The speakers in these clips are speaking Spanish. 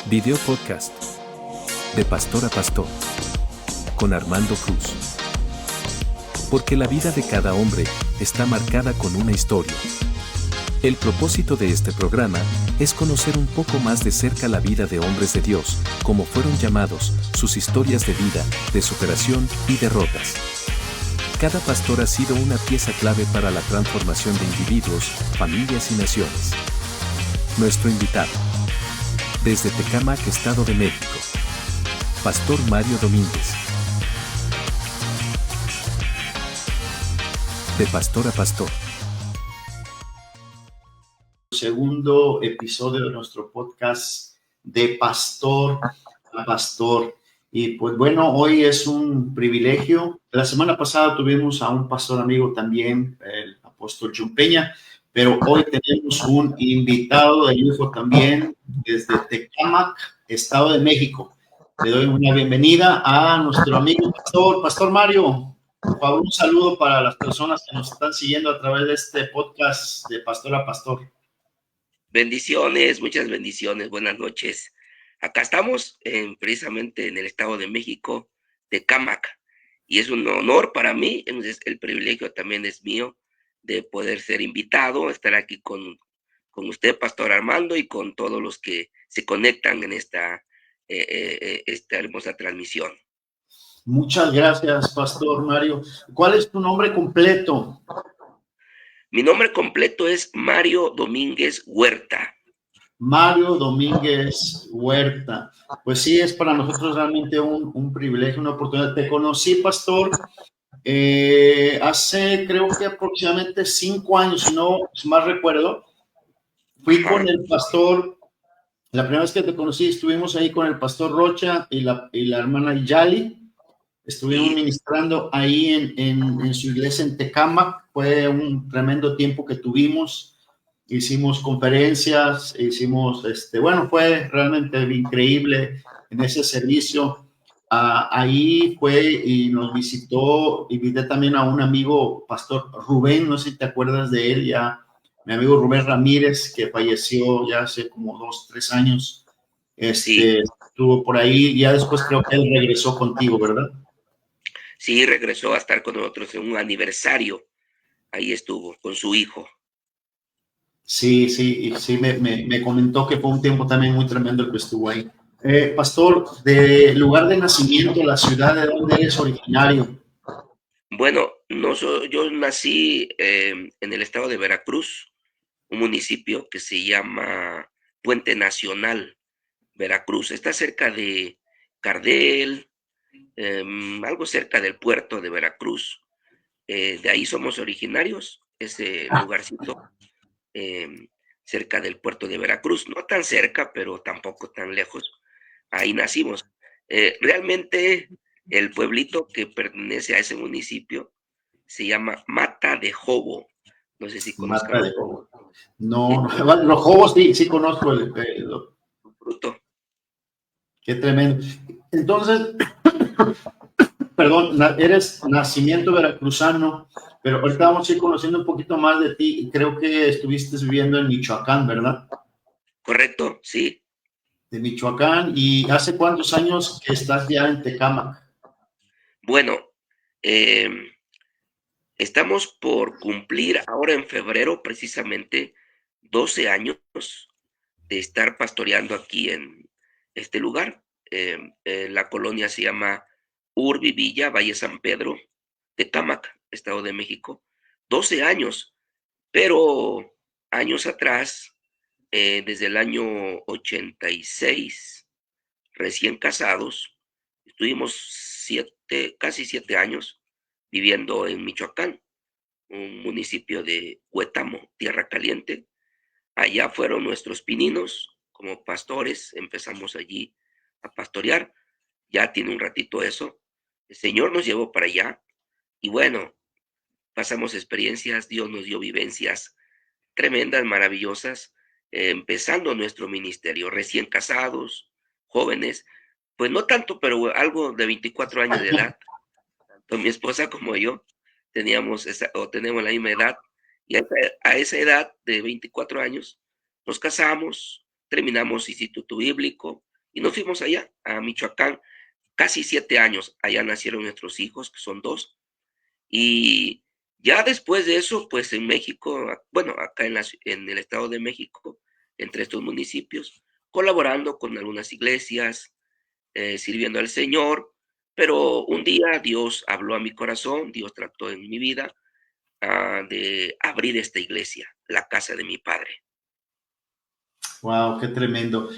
Video podcast de pastor a pastor con Armando Cruz. Porque la vida de cada hombre está marcada con una historia. El propósito de este programa es conocer un poco más de cerca la vida de hombres de Dios, cómo fueron llamados, sus historias de vida, de superación y derrotas. Cada pastor ha sido una pieza clave para la transformación de individuos, familias y naciones. Nuestro invitado, desde Tecámac, Estado de México, Pastor Mario Domínguez. De pastor a pastor. Segundo episodio de nuestro podcast de pastor a pastor. Y pues bueno, hoy es un privilegio. La semana pasada tuvimos a un pastor amigo también, el apóstol John Peña, pero hoy tenemos un invitado de lujo también desde Tecámac, Estado de México. Le doy una bienvenida a nuestro amigo Pastor Mario. Por favor, un saludo para las personas que nos están siguiendo a través de este podcast de pastor a pastor. Bendiciones, muchas bendiciones, buenas noches. Acá estamos precisamente en el Estado de México, Tecámac, y es un honor para mí, el privilegio también es mío de poder ser invitado, estar aquí con usted, Pastor Armando, y con todos los que se conectan en esta hermosa transmisión. Muchas gracias, Pastor Mario. ¿Cuál es tu nombre completo? Mi nombre completo es Mario Domínguez Huerta. Mario Domínguez Huerta. Pues sí, es para nosotros realmente un privilegio, una oportunidad. Te conocí, Pastor, hace creo que aproximadamente 5 años, si no si más recuerdo. Fui con el pastor, la primera vez que te conocí, estuvimos ahí con el pastor Rocha y la hermana Yali. Estuvimos ministrando ahí en su iglesia en Tecámac. Fue un tremendo tiempo que tuvimos. Hicimos conferencias, fue realmente increíble en ese servicio. Ahí fue y nos visitó, invité también a un amigo, Pastor Rubén, no sé si te acuerdas de él, ya, mi amigo Rubén Ramírez, que falleció ya hace como 2-3 años. Sí. Estuvo por ahí, ya después creo que él regresó contigo, ¿verdad? Sí, regresó a estar con nosotros en un aniversario. Ahí estuvo con su hijo. Sí, me comentó que fue un tiempo también muy tremendo el que estuvo ahí. Pastor, de lugar de nacimiento, la ciudad de donde eres originario. Bueno, yo nací en el estado de Veracruz, un municipio que se llama Puente Nacional, Veracruz. Está cerca de Cardel, algo cerca del puerto de Veracruz. De ahí somos originarios, ese lugarcito cerca del puerto de Veracruz. No tan cerca, pero tampoco tan lejos. Ahí nacimos. Realmente el pueblito que pertenece a ese municipio se llama Mata de Jobo. No sé si conozcan Mata de Jobo. No, los Jobos sí conozco el fruto. Qué tremendo. Entonces, perdón, eres nacimiento veracruzano, pero ahorita vamos a ir conociendo un poquito más de ti. Creo que estuviste viviendo en Michoacán, ¿verdad? Correcto, sí. De Michoacán. ¿Y hace cuántos años que estás ya en Tecámac? Bueno, estamos por cumplir ahora en febrero precisamente 12 años de estar pastoreando aquí en este lugar. La colonia se llama Urbi Villa, Valle San Pedro, Tecámac, Estado de México. 12 años, pero años atrás, desde el año 86, recién casados, estuvimos casi 7 años viviendo en Michoacán, un municipio de Huetamo, Tierra Caliente. Allá fueron nuestros pininos como pastores, empezamos allí a pastorear. Ya tiene un ratito eso. El Señor nos llevó para allá y bueno, pasamos experiencias, Dios nos dio vivencias tremendas, maravillosas, empezando nuestro ministerio, recién casados, jóvenes, pues no tanto, pero algo de 24 años de edad. Tanto mi esposa como yo tenemos la misma edad, y a esa edad de 24 años nos casamos, terminamos instituto bíblico, y nos fuimos allá, a Michoacán, casi 7 años. Allá nacieron nuestros hijos, que son 2. Y ya después de eso, pues en México, bueno, acá en el Estado de México, entre estos municipios, colaborando con algunas iglesias, sirviendo al Señor, pero un día Dios habló a mi corazón, Dios trató en mi vida de abrir esta iglesia, la casa de mi padre. Wow, qué tremendo.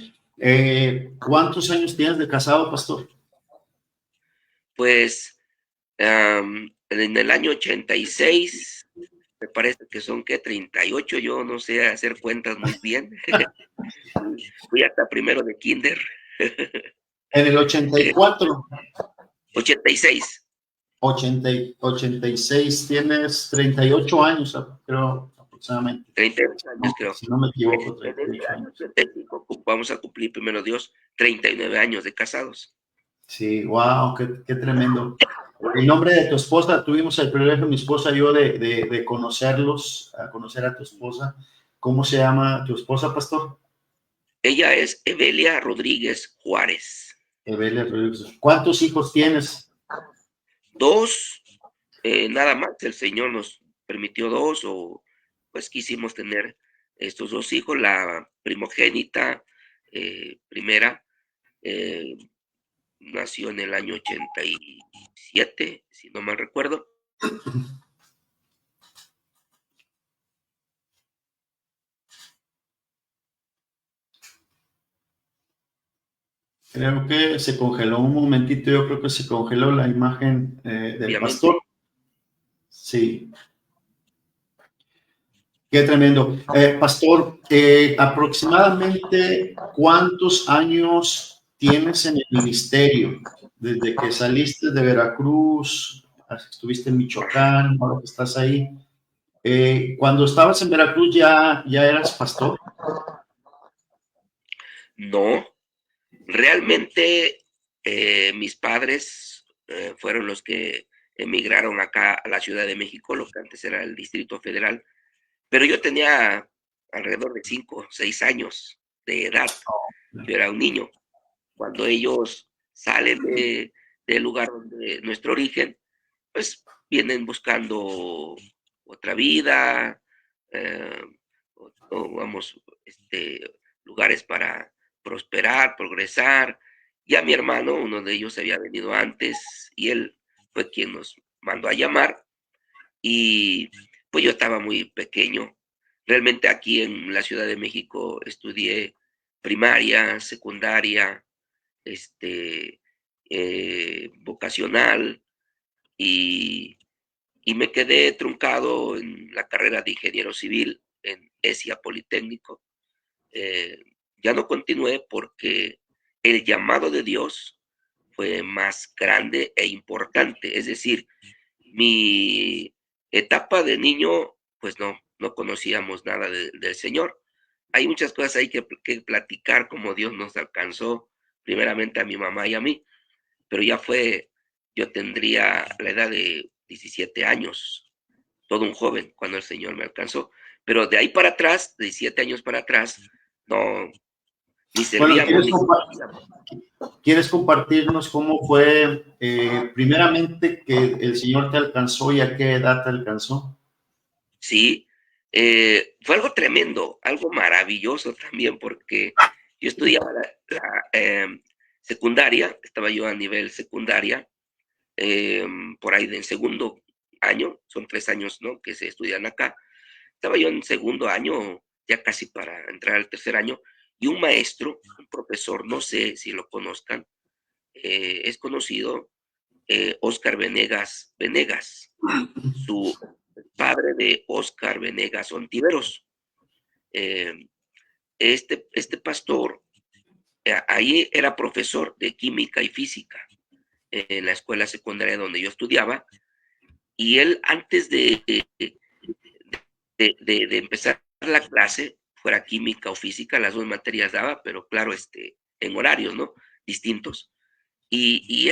¿Cuántos años tienes de casado, pastor? Pues en el año 86, me parece que son, ¿qué? 38, yo no sé hacer cuentas muy bien. Fui hasta primero de kinder. En el 84. 86. 86, tienes 38 años, creo, aproximadamente. 38 años, creo. Si no me equivoco, En este 38 año años. 85 vamos a cumplir, primero Dios, 39 años de casados. Sí, wow, qué tremendo. En nombre de tu esposa, tuvimos el privilegio, mi esposa y yo, de conocerlos, a conocer a tu esposa. ¿Cómo se llama tu esposa, pastor? Ella es Evelia Rodríguez Juárez. Evelia Rodríguez. ¿Cuántos hijos tienes? 2, nada más, el Señor nos permitió 2, o pues quisimos tener estos 2 hijos. La primogénita, primera, nació en el año 87, si no mal recuerdo. Creo que se congeló un momentito, yo creo que se congeló la imagen del Obviamente. pastor. Sí. Qué tremendo. Pastor, aproximadamente ¿cuántos años tienes en el ministerio? Desde que saliste de Veracruz, estuviste en Michoacán, ahora que estás ahí. Cuando estabas en Veracruz, ¿ya eras pastor? No, realmente mis padres fueron los que emigraron acá a la Ciudad de México, lo que antes era el Distrito Federal, pero yo tenía alrededor de 5 o 6 años de edad. Yo era un niño. Cuando ellos salen del lugar de nuestro origen, pues vienen buscando otra vida, eh, o vamos, lugares para prosperar, progresar. Ya mi hermano, uno de ellos había venido antes y él fue quien nos mandó a llamar, y pues yo estaba muy pequeño. Realmente aquí en la Ciudad de México estudié primaria, secundaria, vocacional, y me quedé truncado en la carrera de ingeniero civil en ESIA Politécnico. Ya no continué porque el llamado de Dios fue más grande e importante. Es decir, mi etapa de niño, pues no conocíamos nada del Señor. Hay muchas cosas ahí que platicar, como Dios nos alcanzó, primeramente a mi mamá y a mí, pero yo tendría la edad de 17 años, todo un joven cuando el Señor me alcanzó. Pero de ahí para atrás, de 17 años para atrás, no, ni Bueno, servíamos ni... ¿quieres compartirnos cómo fue primeramente que el Señor te alcanzó y a qué edad te alcanzó? Sí, fue algo tremendo, algo maravilloso también, porque yo estudiaba la secundaria, estaba yo a nivel secundaria, por ahí del segundo año, son 3 años, ¿no?, que se estudian acá. Estaba yo en segundo año, ya casi para entrar al tercer año, y un maestro, un profesor, no sé si lo conozcan, es conocido, Óscar Venegas, su padre de Óscar Venegas Ontiveros. Este pastor, ahí era profesor de química y física en la escuela secundaria donde yo estudiaba, y él, antes de empezar la clase, fuera química o física, las 2 materias daba, pero claro, en horarios, ¿no?, distintos. Y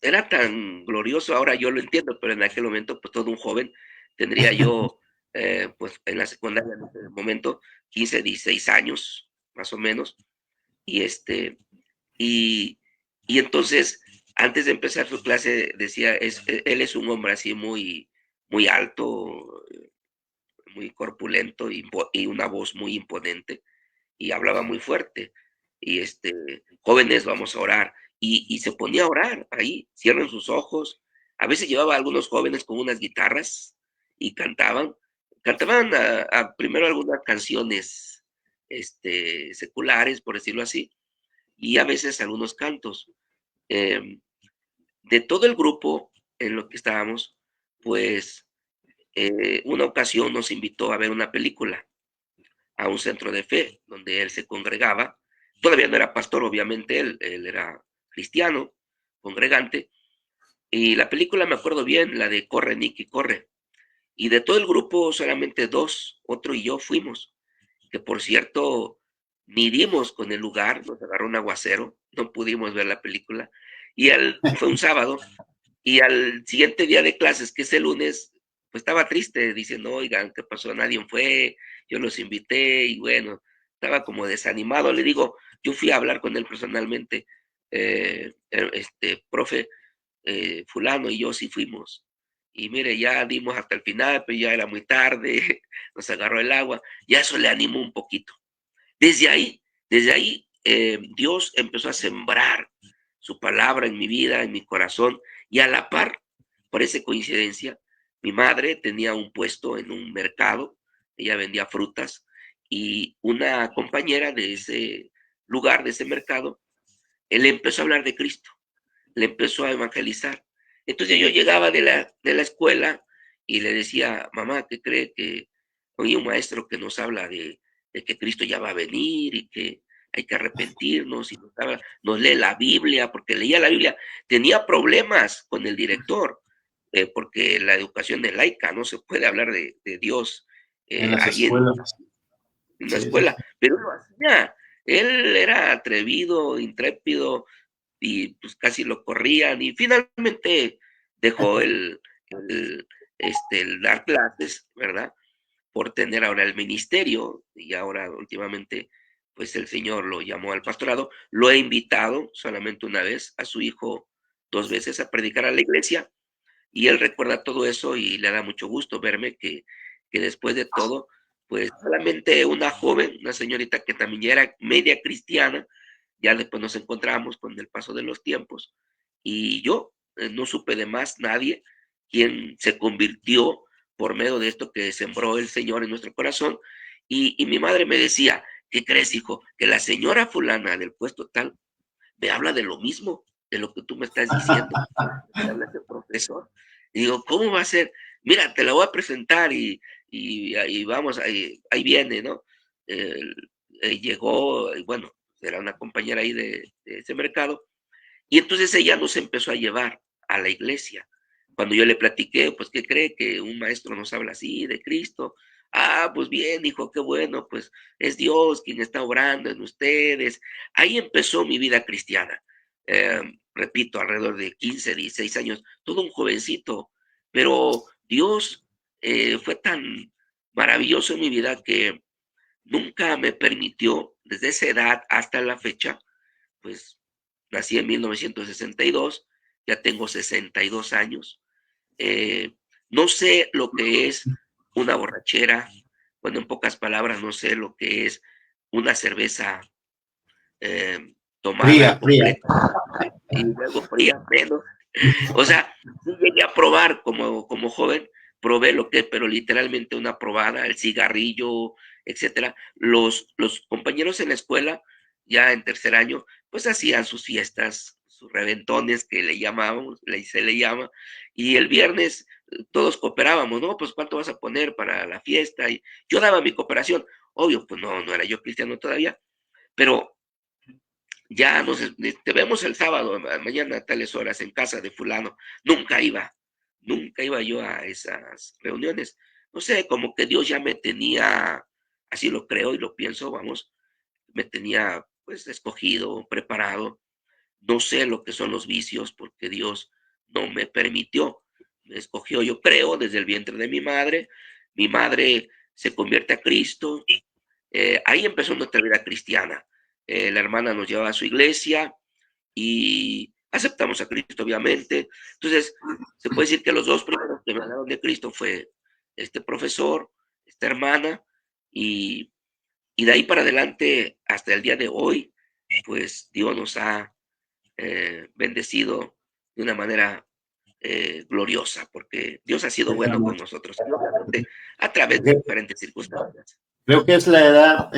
era tan glorioso, ahora yo lo entiendo, pero en aquel momento, pues todo un joven, tendría yo, pues en la secundaria en ese momento, 15, 16 años, más o menos, y Y, y entonces, antes de empezar su clase, decía, él es un hombre así muy, muy alto, muy corpulento y una voz muy imponente, y hablaba muy fuerte. Y jóvenes, vamos a orar. Y se ponía a orar ahí, cierren sus ojos. A veces llevaba a algunos jóvenes con unas guitarras y cantaban. Cantaban primero algunas canciones seculares, por decirlo así, y a veces algunos cantos. Em, de todo el grupo en lo que estábamos, pues una ocasión nos invitó a ver una película a un centro de fe donde él se congregaba. Todavía no era pastor, obviamente, él era cristiano, congregante. Y la película me acuerdo bien, la de Corre, Nicky, corre. Y de todo el grupo, solamente dos, otro y yo fuimos. Que por cierto, ni dimos con el lugar, nos agarró un aguacero, no pudimos ver la película. Fue un sábado, y al siguiente día de clases, que es el lunes, pues estaba triste, diciendo, oigan, ¿qué pasó? Nadie fue, yo los invité, y bueno, estaba como desanimado. Le digo, yo fui a hablar con él personalmente, profe, fulano y yo sí fuimos. Y mire, ya dimos hasta el final, pero ya era muy tarde, nos agarró el agua, y eso le animó un poquito. Desde ahí, Dios empezó a sembrar su palabra en mi vida, en mi corazón, y a la par, parece coincidencia, mi madre tenía un puesto en un mercado, ella vendía frutas, y una compañera de ese lugar, de ese mercado, él empezó a hablar de Cristo, le empezó a evangelizar. Entonces yo llegaba de la escuela y le decía, mamá, ¿qué cree que hoy un maestro que nos habla de que Cristo ya va a venir y que hay que arrepentirnos y nos lee la Biblia, porque leía la Biblia, tenía problemas con el director, porque la educación es laica, no se puede hablar de Dios En las ahí escuelas. en la Sí, sí, escuela, pero lo hacía. Él era atrevido, intrépido, y pues casi lo corrían, y finalmente dejó el, el dar clases, ¿verdad? Por tener ahora el ministerio, y ahora últimamente pues el Señor lo llamó al pastorado. Lo he invitado solamente una vez, a su hijo 2 veces, a predicar a la iglesia, y él recuerda todo eso y le da mucho gusto verme que después de todo, pues solamente una joven, una señorita que también ya era media cristiana, ya después nos encontramos con el paso de los tiempos, y yo no supe de más nadie quien se convirtió por medio de esto que sembró el Señor en nuestro corazón. Y mi madre me decía, ¿qué crees, hijo? Que la señora fulana del puesto tal me habla de lo mismo, de lo que tú me estás diciendo, me habla ese profesor. Y digo, ¿cómo va a ser? Mira, te la voy a presentar, y ahí vamos, ahí viene, ¿no? Llegó, y bueno, era una compañera ahí de ese mercado, y entonces ella nos empezó a llevar a la iglesia. Cuando yo le platiqué, pues, ¿qué cree? Que un maestro nos habla así de Cristo. Ah, pues bien, hijo, qué bueno, pues es Dios quien está obrando en ustedes. Ahí empezó mi vida cristiana. Repito, alrededor de 15, 16 años, todo un jovencito, pero Dios fue tan maravilloso en mi vida que nunca me permitió, desde esa edad hasta la fecha, pues nací en 1962, ya tengo 62 años. Eh, no sé lo que es una borrachera, bueno, en pocas palabras, no sé lo que es una cerveza tomada fría, fría. completa y luego fría menos. O sea, sí llegué a probar como joven, probé lo que es, pero literalmente una probada, el cigarrillo, etcétera. Los compañeros en la escuela, ya en tercer año, pues hacían sus fiestas, sus reventones que le llamábamos, se le llama, y el viernes todos cooperábamos, ¿no? Pues cuánto vas a poner para la fiesta, y yo daba mi cooperación. Obvio, pues no era yo cristiano todavía, pero ya te vemos el sábado, mañana a tales horas en casa de fulano. Nunca iba yo a esas reuniones. No sé, como que Dios ya me tenía, así lo creo y lo pienso, vamos, me tenía pues escogido, preparado. No sé lo que son los vicios porque Dios no me permitió. Me escogió, yo creo, desde el vientre de mi madre. Mi madre se convierte a Cristo. Ahí empezó nuestra vida cristiana. La hermana nos llevaba a su iglesia, y aceptamos a Cristo, obviamente. Entonces, se puede decir que los dos primeros que me hablaron de Cristo fue este profesor, esta hermana, y, y de ahí para adelante, hasta el día de hoy, pues Dios nos ha bendecido de una manera gloriosa, porque Dios ha sido bueno con nosotros, obviamente, a través de diferentes circunstancias. Creo que es la edad,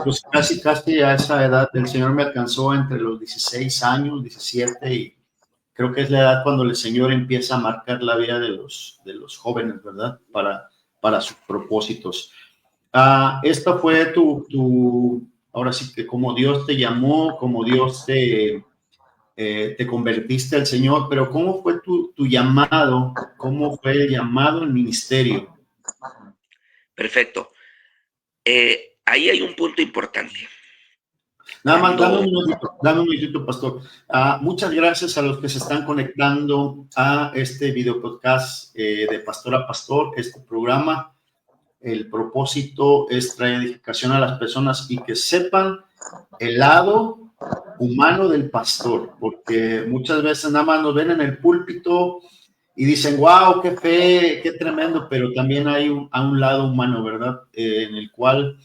pues casi a esa edad el Señor me alcanzó entre los 16 años, 17, y creo que es la edad cuando el Señor empieza a marcar la vida de los jóvenes, ¿verdad? Para sus propósitos. Esta fue ahora sí que como Dios te llamó, como Dios te convertiste al Señor, pero ¿cómo fue tu llamado? ¿Cómo fue el llamado al ministerio? Perfecto. Ahí hay un punto importante. Nada más, Cuando dame un minutito, pastor. Muchas gracias a los que se están conectando a este video podcast de Pastor a Pastor, este programa. El propósito es traer edificación a las personas y que sepan el lado humano del pastor, porque muchas veces nada más nos ven en el púlpito y dicen, wow, qué fe, qué tremendo, pero también hay a un lado humano, ¿verdad? En el cual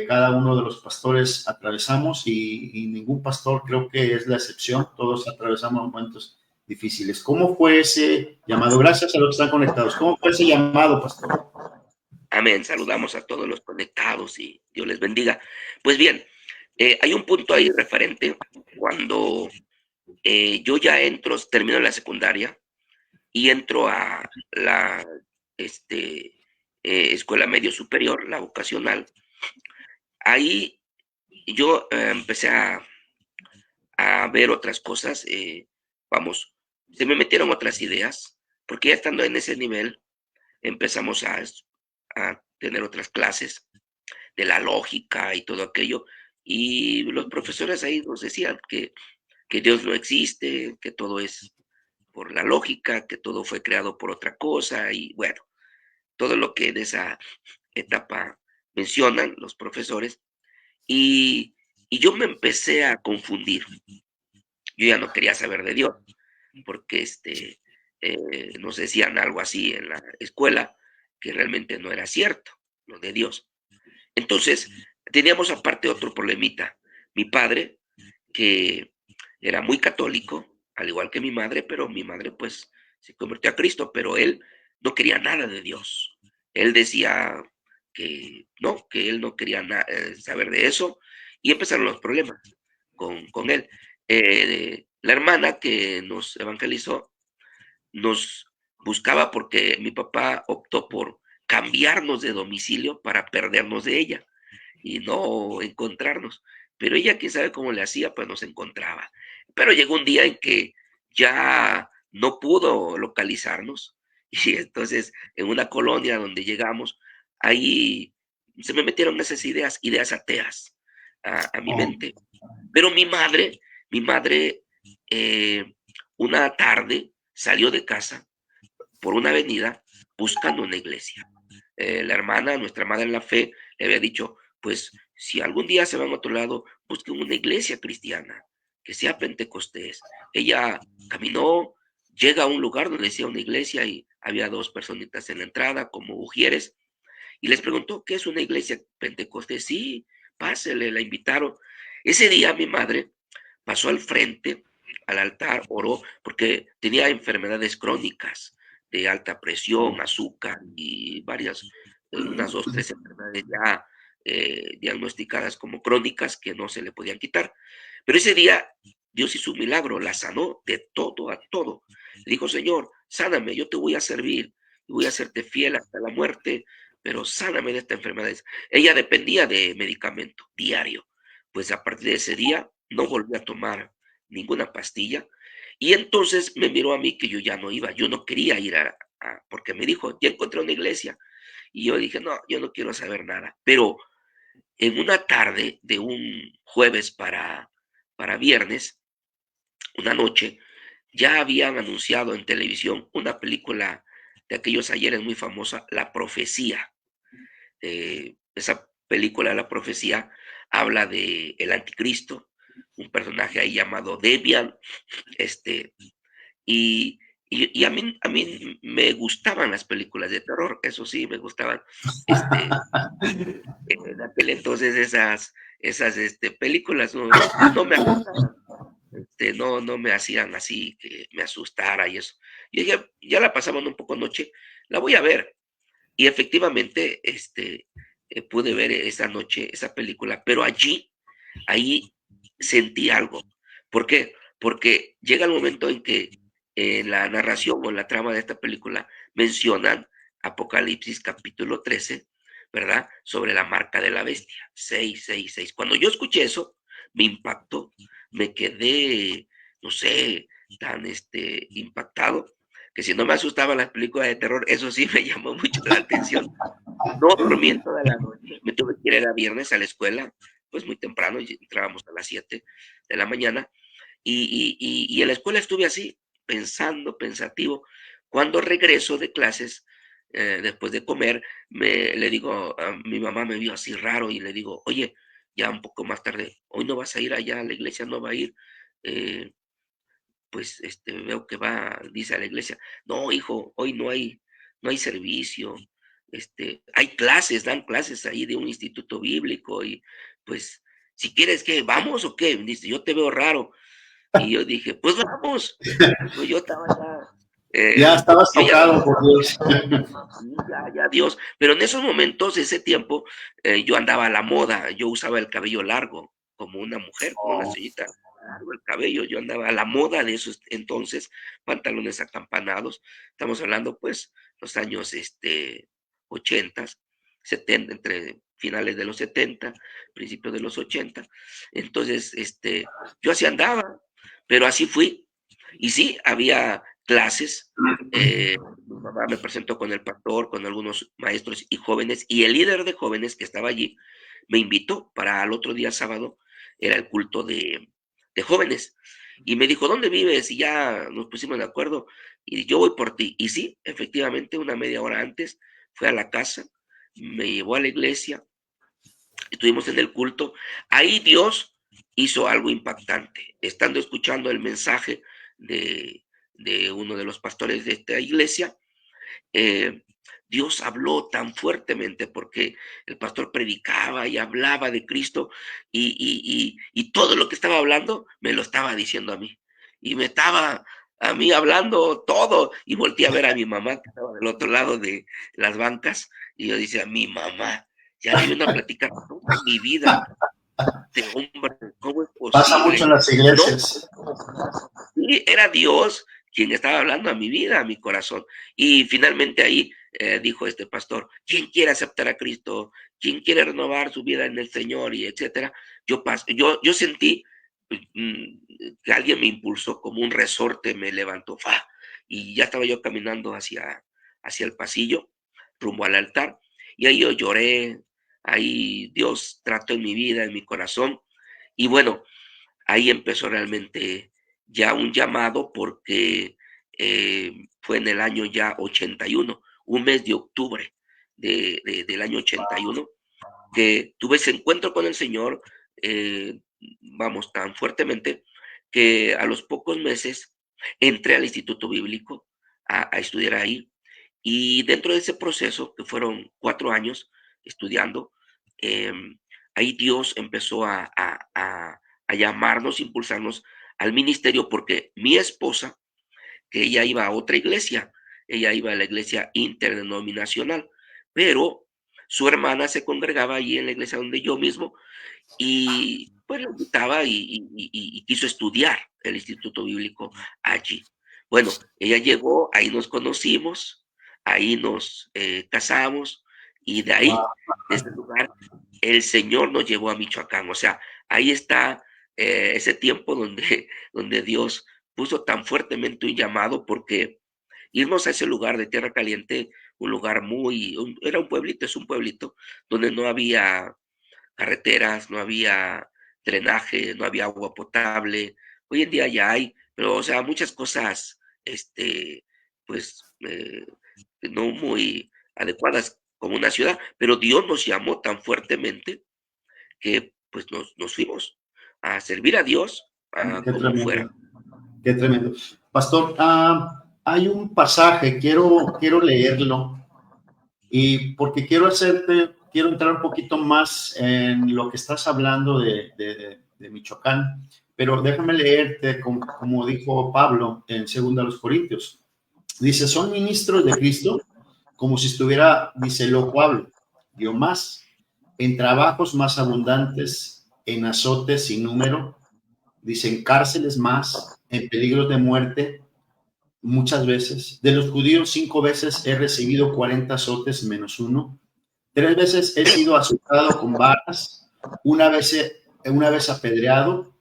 cada uno de los pastores atravesamos y ningún pastor creo que es la excepción, todos atravesamos momentos difíciles. ¿Cómo fue ese llamado? Gracias a los que están conectados. ¿Cómo fue ese llamado, pastor? amén, saludamos a todos los conectados y Dios les bendiga. Pues bien, hay un punto ahí referente cuando yo ya termino la secundaria y entro a la escuela medio superior, la vocacional. Ahí yo empecé a ver otras cosas, vamos, se me metieron otras ideas, porque ya estando en ese nivel empezamos a tener otras clases de la lógica y todo aquello, y los profesores ahí nos decían que Dios no existe, que todo es por la lógica, que todo fue creado por otra cosa, y bueno, todo lo que de esa etapa mencionan los profesores, y, y yo me empecé a confundir. Yo ya no quería saber de Dios, porque nos decían algo así en la escuela, que realmente no era cierto, lo de Dios. Entonces, teníamos aparte otro problemita. Mi padre, que era muy católico, al igual que mi madre, pero mi madre pues se convirtió a Cristo, pero él no quería nada de Dios. Él decía que él no quería saber de eso y empezaron los problemas con él. La hermana que nos evangelizó nos buscaba porque mi papá optó por cambiarnos de domicilio para perdernos de ella y no encontrarnos. Pero ella, quién sabe cómo le hacía, pues nos encontraba. Pero llegó un día en que ya no pudo localizarnos y entonces en una colonia donde llegamos, ahí se me metieron esas ideas ateas a mi Oh, mente. Pero mi madre, eh, una tarde salió de casa por una avenida buscando una iglesia. La hermana, nuestra madre en la fe, le había dicho, pues si algún día se van a otro lado, busquen una iglesia cristiana, que sea Pentecostés. Ella caminó, llega a un lugar donde decía una iglesia y había dos personitas en la entrada como ujieres y les preguntó, ¿qué es una iglesia Pentecostés? Sí, pásele, la invitaron. Ese día mi madre pasó al frente, al altar, oró, porque tenía enfermedades crónicas de alta presión, azúcar y varias, unas dos, tres enfermedades ya diagnosticadas como crónicas que no se le podían quitar. Pero ese día Dios hizo un milagro, la sanó de todo a todo. Le dijo, Señor, sáname, yo te voy a servir y voy a serte fiel hasta la muerte, pero sáname de esta enfermedad. Ella dependía de medicamento diario. Pues a partir de ese día no volví a tomar ninguna pastilla. Y entonces me miró a mí que yo ya no iba, yo no quería ir porque me dijo, ya encontré una iglesia. Y yo dije, no, yo no quiero saber nada. Pero en una tarde de un jueves para viernes, una noche, ya habían anunciado en televisión una película de aquellos ayeres muy famosa, La Profecía. Esa película, La Profecía, habla de el anticristo, un personaje ahí llamado Debian, este, y a mí me gustaban las películas de terror, eso sí, me gustaban, este, en aquel entonces esas películas no me asustaban, no me hacían así que me asustara y eso. Y dije, ya la pasaban un poco noche, la voy a ver. Y efectivamente, pude ver esa noche esa película, pero ahí sentí algo. ¿Por qué? Porque llega el momento en que en la narración o en la trama de esta película mencionan Apocalipsis capítulo 13, ¿verdad? Sobre la marca de la bestia, 666. Cuando yo escuché eso, me impactó, me quedé, no sé, tan impactado, que si no me asustaban las películas de terror, eso sí me llamó mucho la atención. No dormí en toda la noche, me tuve que ir el viernes a la escuela, pues muy temprano, y entrábamos a las 7 de la mañana, y en la escuela estuve así, pensando, pensativo. Cuando regreso de clases, después de comer, le digo, a mi mamá me vio así raro y le digo, oye, ya un poco más tarde, hoy no vas a ir allá a la iglesia, no va a ir. Eh, pues veo que va, dice a la iglesia, no, hijo, hoy no hay servicio, hay clases, dan clases ahí de un instituto bíblico y pues, si quieres que vamos o qué, dice, yo te veo raro. Y yo dije, pues vamos, pues yo estaba ya, Ya estabas yo ya tocado por Dios. sí, ya Dios, pero en esos momentos, ese tiempo, yo andaba a la moda, yo usaba el cabello largo, como una mujer, como una señorita, largo el cabello, yo andaba a la moda de esos entonces, pantalones acampanados, estamos hablando pues los años 80, 70, entre finales de los 70, principios de los 80, entonces yo así andaba, pero así fui, y sí, había clases, mi mamá me presentó con el pastor, con algunos maestros y jóvenes, y el líder de jóvenes que estaba allí me invitó para el otro día sábado, era el culto de jóvenes, y me dijo, ¿dónde vives? Y ya nos pusimos de acuerdo, y yo voy por ti. Y sí, efectivamente, una media hora antes fue a la casa, me llevó a la iglesia, estuvimos en el culto. Ahí Dios hizo algo impactante. Estando escuchando el mensaje de uno de los pastores de esta iglesia, eh, Dios habló tan fuertemente porque el pastor predicaba y hablaba de Cristo y todo lo que estaba hablando me lo estaba diciendo a mí. Y me estaba a mí hablando todo y volteé a ver a mi mamá que estaba del otro lado de las bancas y yo decía, mi mamá, ya le vino a platicar toda mi vida de hombre, ¿cómo es Pasa mucho posible? en las No, iglesias. sí, era Dios quien estaba hablando a mi vida, a mi corazón. Y finalmente ahí dijo este pastor, ¿quién quiere aceptar a Cristo? ¿Quién quiere renovar su vida en el Señor? Y etcétera. Yo sentí que alguien me impulsó como un resorte, me levantó, ¡fa! Y ya estaba yo caminando hacia el pasillo, rumbo al altar. Y ahí yo lloré, ahí Dios trató en mi vida, en mi corazón. Y bueno, ahí empezó realmente ya un llamado porque fue en el año ya 81, un mes de octubre del año 81, que tuve ese encuentro con el Señor, vamos, tan fuertemente, que a los pocos meses entré al Instituto Bíblico a estudiar ahí. Y dentro de ese proceso, que fueron 4 años estudiando, em, ahí Dios empezó a llamarnos, impulsarnos al ministerio, porque mi esposa, que ella iba a otra iglesia, ella iba a la iglesia interdenominacional, pero su hermana se congregaba allí en la iglesia donde yo mismo y pues lo invitaba y quiso estudiar el Instituto Bíblico allí. Bueno, ella llegó, ahí nos conocimos, ahí nos casamos y de ahí, de ese lugar, el Señor nos llevó a Michoacán. O sea, ahí está ese tiempo donde Dios puso tan fuertemente un llamado porque irnos a ese lugar de Tierra Caliente, un lugar era un pueblito, es un pueblito donde no había carreteras, no había drenaje, no había agua potable. Hoy en día ya hay, pero o sea, muchas cosas, pues, no muy adecuadas como una ciudad, pero Dios nos llamó tan fuertemente que pues nos fuimos a servir a Dios Qué como tremendo, fuera. qué tremendo. Pastor, hay un pasaje, quiero leerlo, y porque quiero entrar un poquito más en lo que estás hablando de Michoacán, pero déjame leerte como dijo Pablo en 2 Corintios. Dice, son ministros de Cristo como si estuviera, dice, locuable, dio más, en trabajos más abundantes, en azotes sin número, dice, en cárceles más, en peligros de muerte, muchas veces. De los judíos 5 veces he recibido 40 azotes menos uno. 3 veces he sido azotado con varas, una vez apedreado,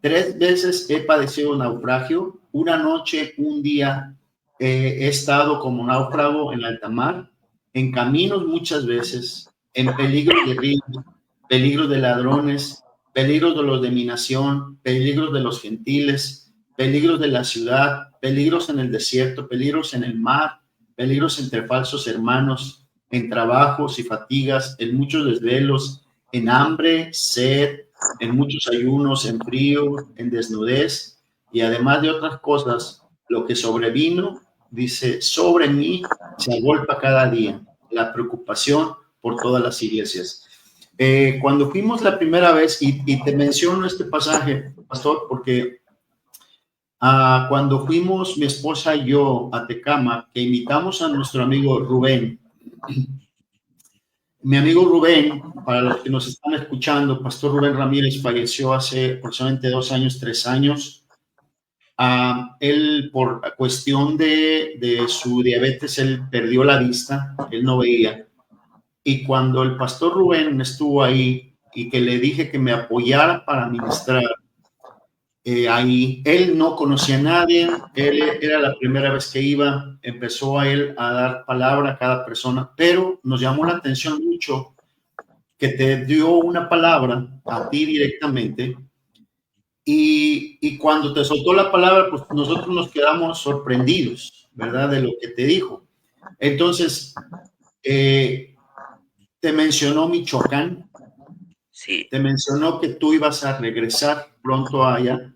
3 veces he padecido naufragio, una noche, un día he estado como náufrago en alta mar, en caminos muchas veces, en peligro de ríos, peligro de ladrones, peligros de los de mi nación, peligros de los gentiles, peligros de la ciudad, peligros en el desierto, peligros en el mar, peligros entre falsos hermanos, en trabajos y fatigas, en muchos desvelos, en hambre, sed, en muchos ayunos, en frío, en desnudez, y además de otras cosas, lo que sobrevino, dice, sobre mí se agolpa cada día la preocupación por todas las iglesias. Cuando fuimos la primera vez, y te menciono este pasaje, pastor, porque cuando fuimos mi esposa y yo a Tecama, que invitamos a nuestro amigo Rubén, mi amigo Rubén, para los que nos están escuchando, Pastor Rubén Ramírez falleció hace aproximadamente 2 años, 3 años. Él, por cuestión de su diabetes, él perdió la vista, él no veía. Y cuando el Pastor Rubén estuvo ahí y que le dije que me apoyara para ministrar, ahí él no conocía a nadie, él era la primera vez que iba, empezó a él a dar palabra a cada persona, pero nos llamó la atención mucho que te dio una palabra a ti directamente, y cuando te soltó la palabra, pues nosotros nos quedamos sorprendidos, ¿verdad? De lo que te dijo. Entonces, te mencionó Michoacán, Sí, te mencionó que tú ibas a regresar pronto allá,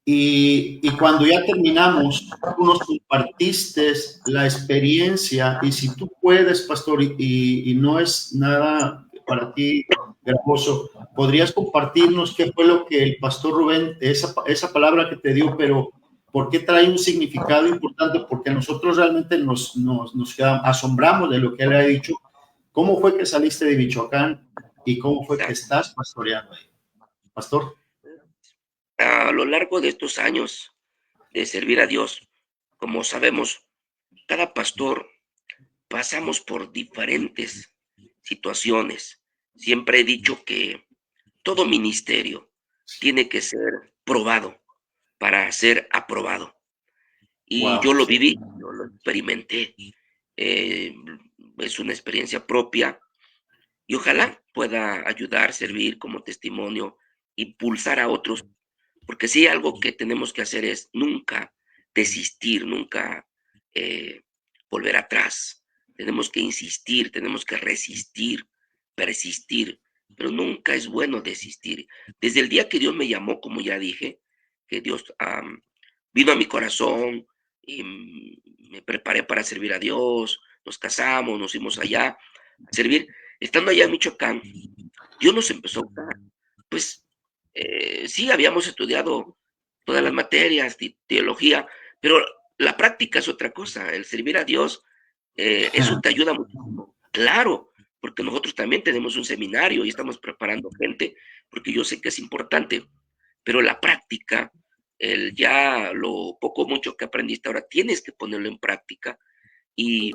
y cuando ya terminamos, tú nos compartiste la experiencia, y si tú puedes, pastor, y no es nada para ti gravoso, podrías compartirnos qué fue lo que el pastor Rubén, esa palabra que te dio, pero por qué trae un significado importante, porque nosotros realmente nos asombramos de lo que él ha dicho. ¿Cómo fue que saliste de Michoacán y cómo fue que exacto. estás pastoreando ahí, pastor? A lo largo de estos años de servir a Dios, como sabemos, cada pastor pasamos por diferentes situaciones. Siempre he dicho que todo ministerio tiene que ser probado para ser aprobado. Y yo Wow, lo sí. viví, yo lo experimenté. Eh, es una experiencia propia y ojalá pueda ayudar, servir como testimonio, impulsar a otros, porque sí, algo que tenemos que hacer es nunca desistir, nunca eh, volver atrás. Tenemos que insistir, tenemos que resistir, persistir, pero nunca es bueno desistir. Desde el día que Dios me llamó, como ya dije, que Dios vino a mi corazón y me preparé para servir a Dios, nos casamos, nos fuimos allá a servir. Estando allá en Michoacán, Dios nos empezó a usar. Pues sí, habíamos estudiado todas las materias, teología, pero la práctica es otra cosa. El servir a Dios, eso te ayuda muchísimo. Claro, porque nosotros también tenemos un seminario y estamos preparando gente, porque yo sé que es importante, pero la práctica, el ya lo poco mucho que aprendiste ahora, tienes que ponerlo en práctica. Y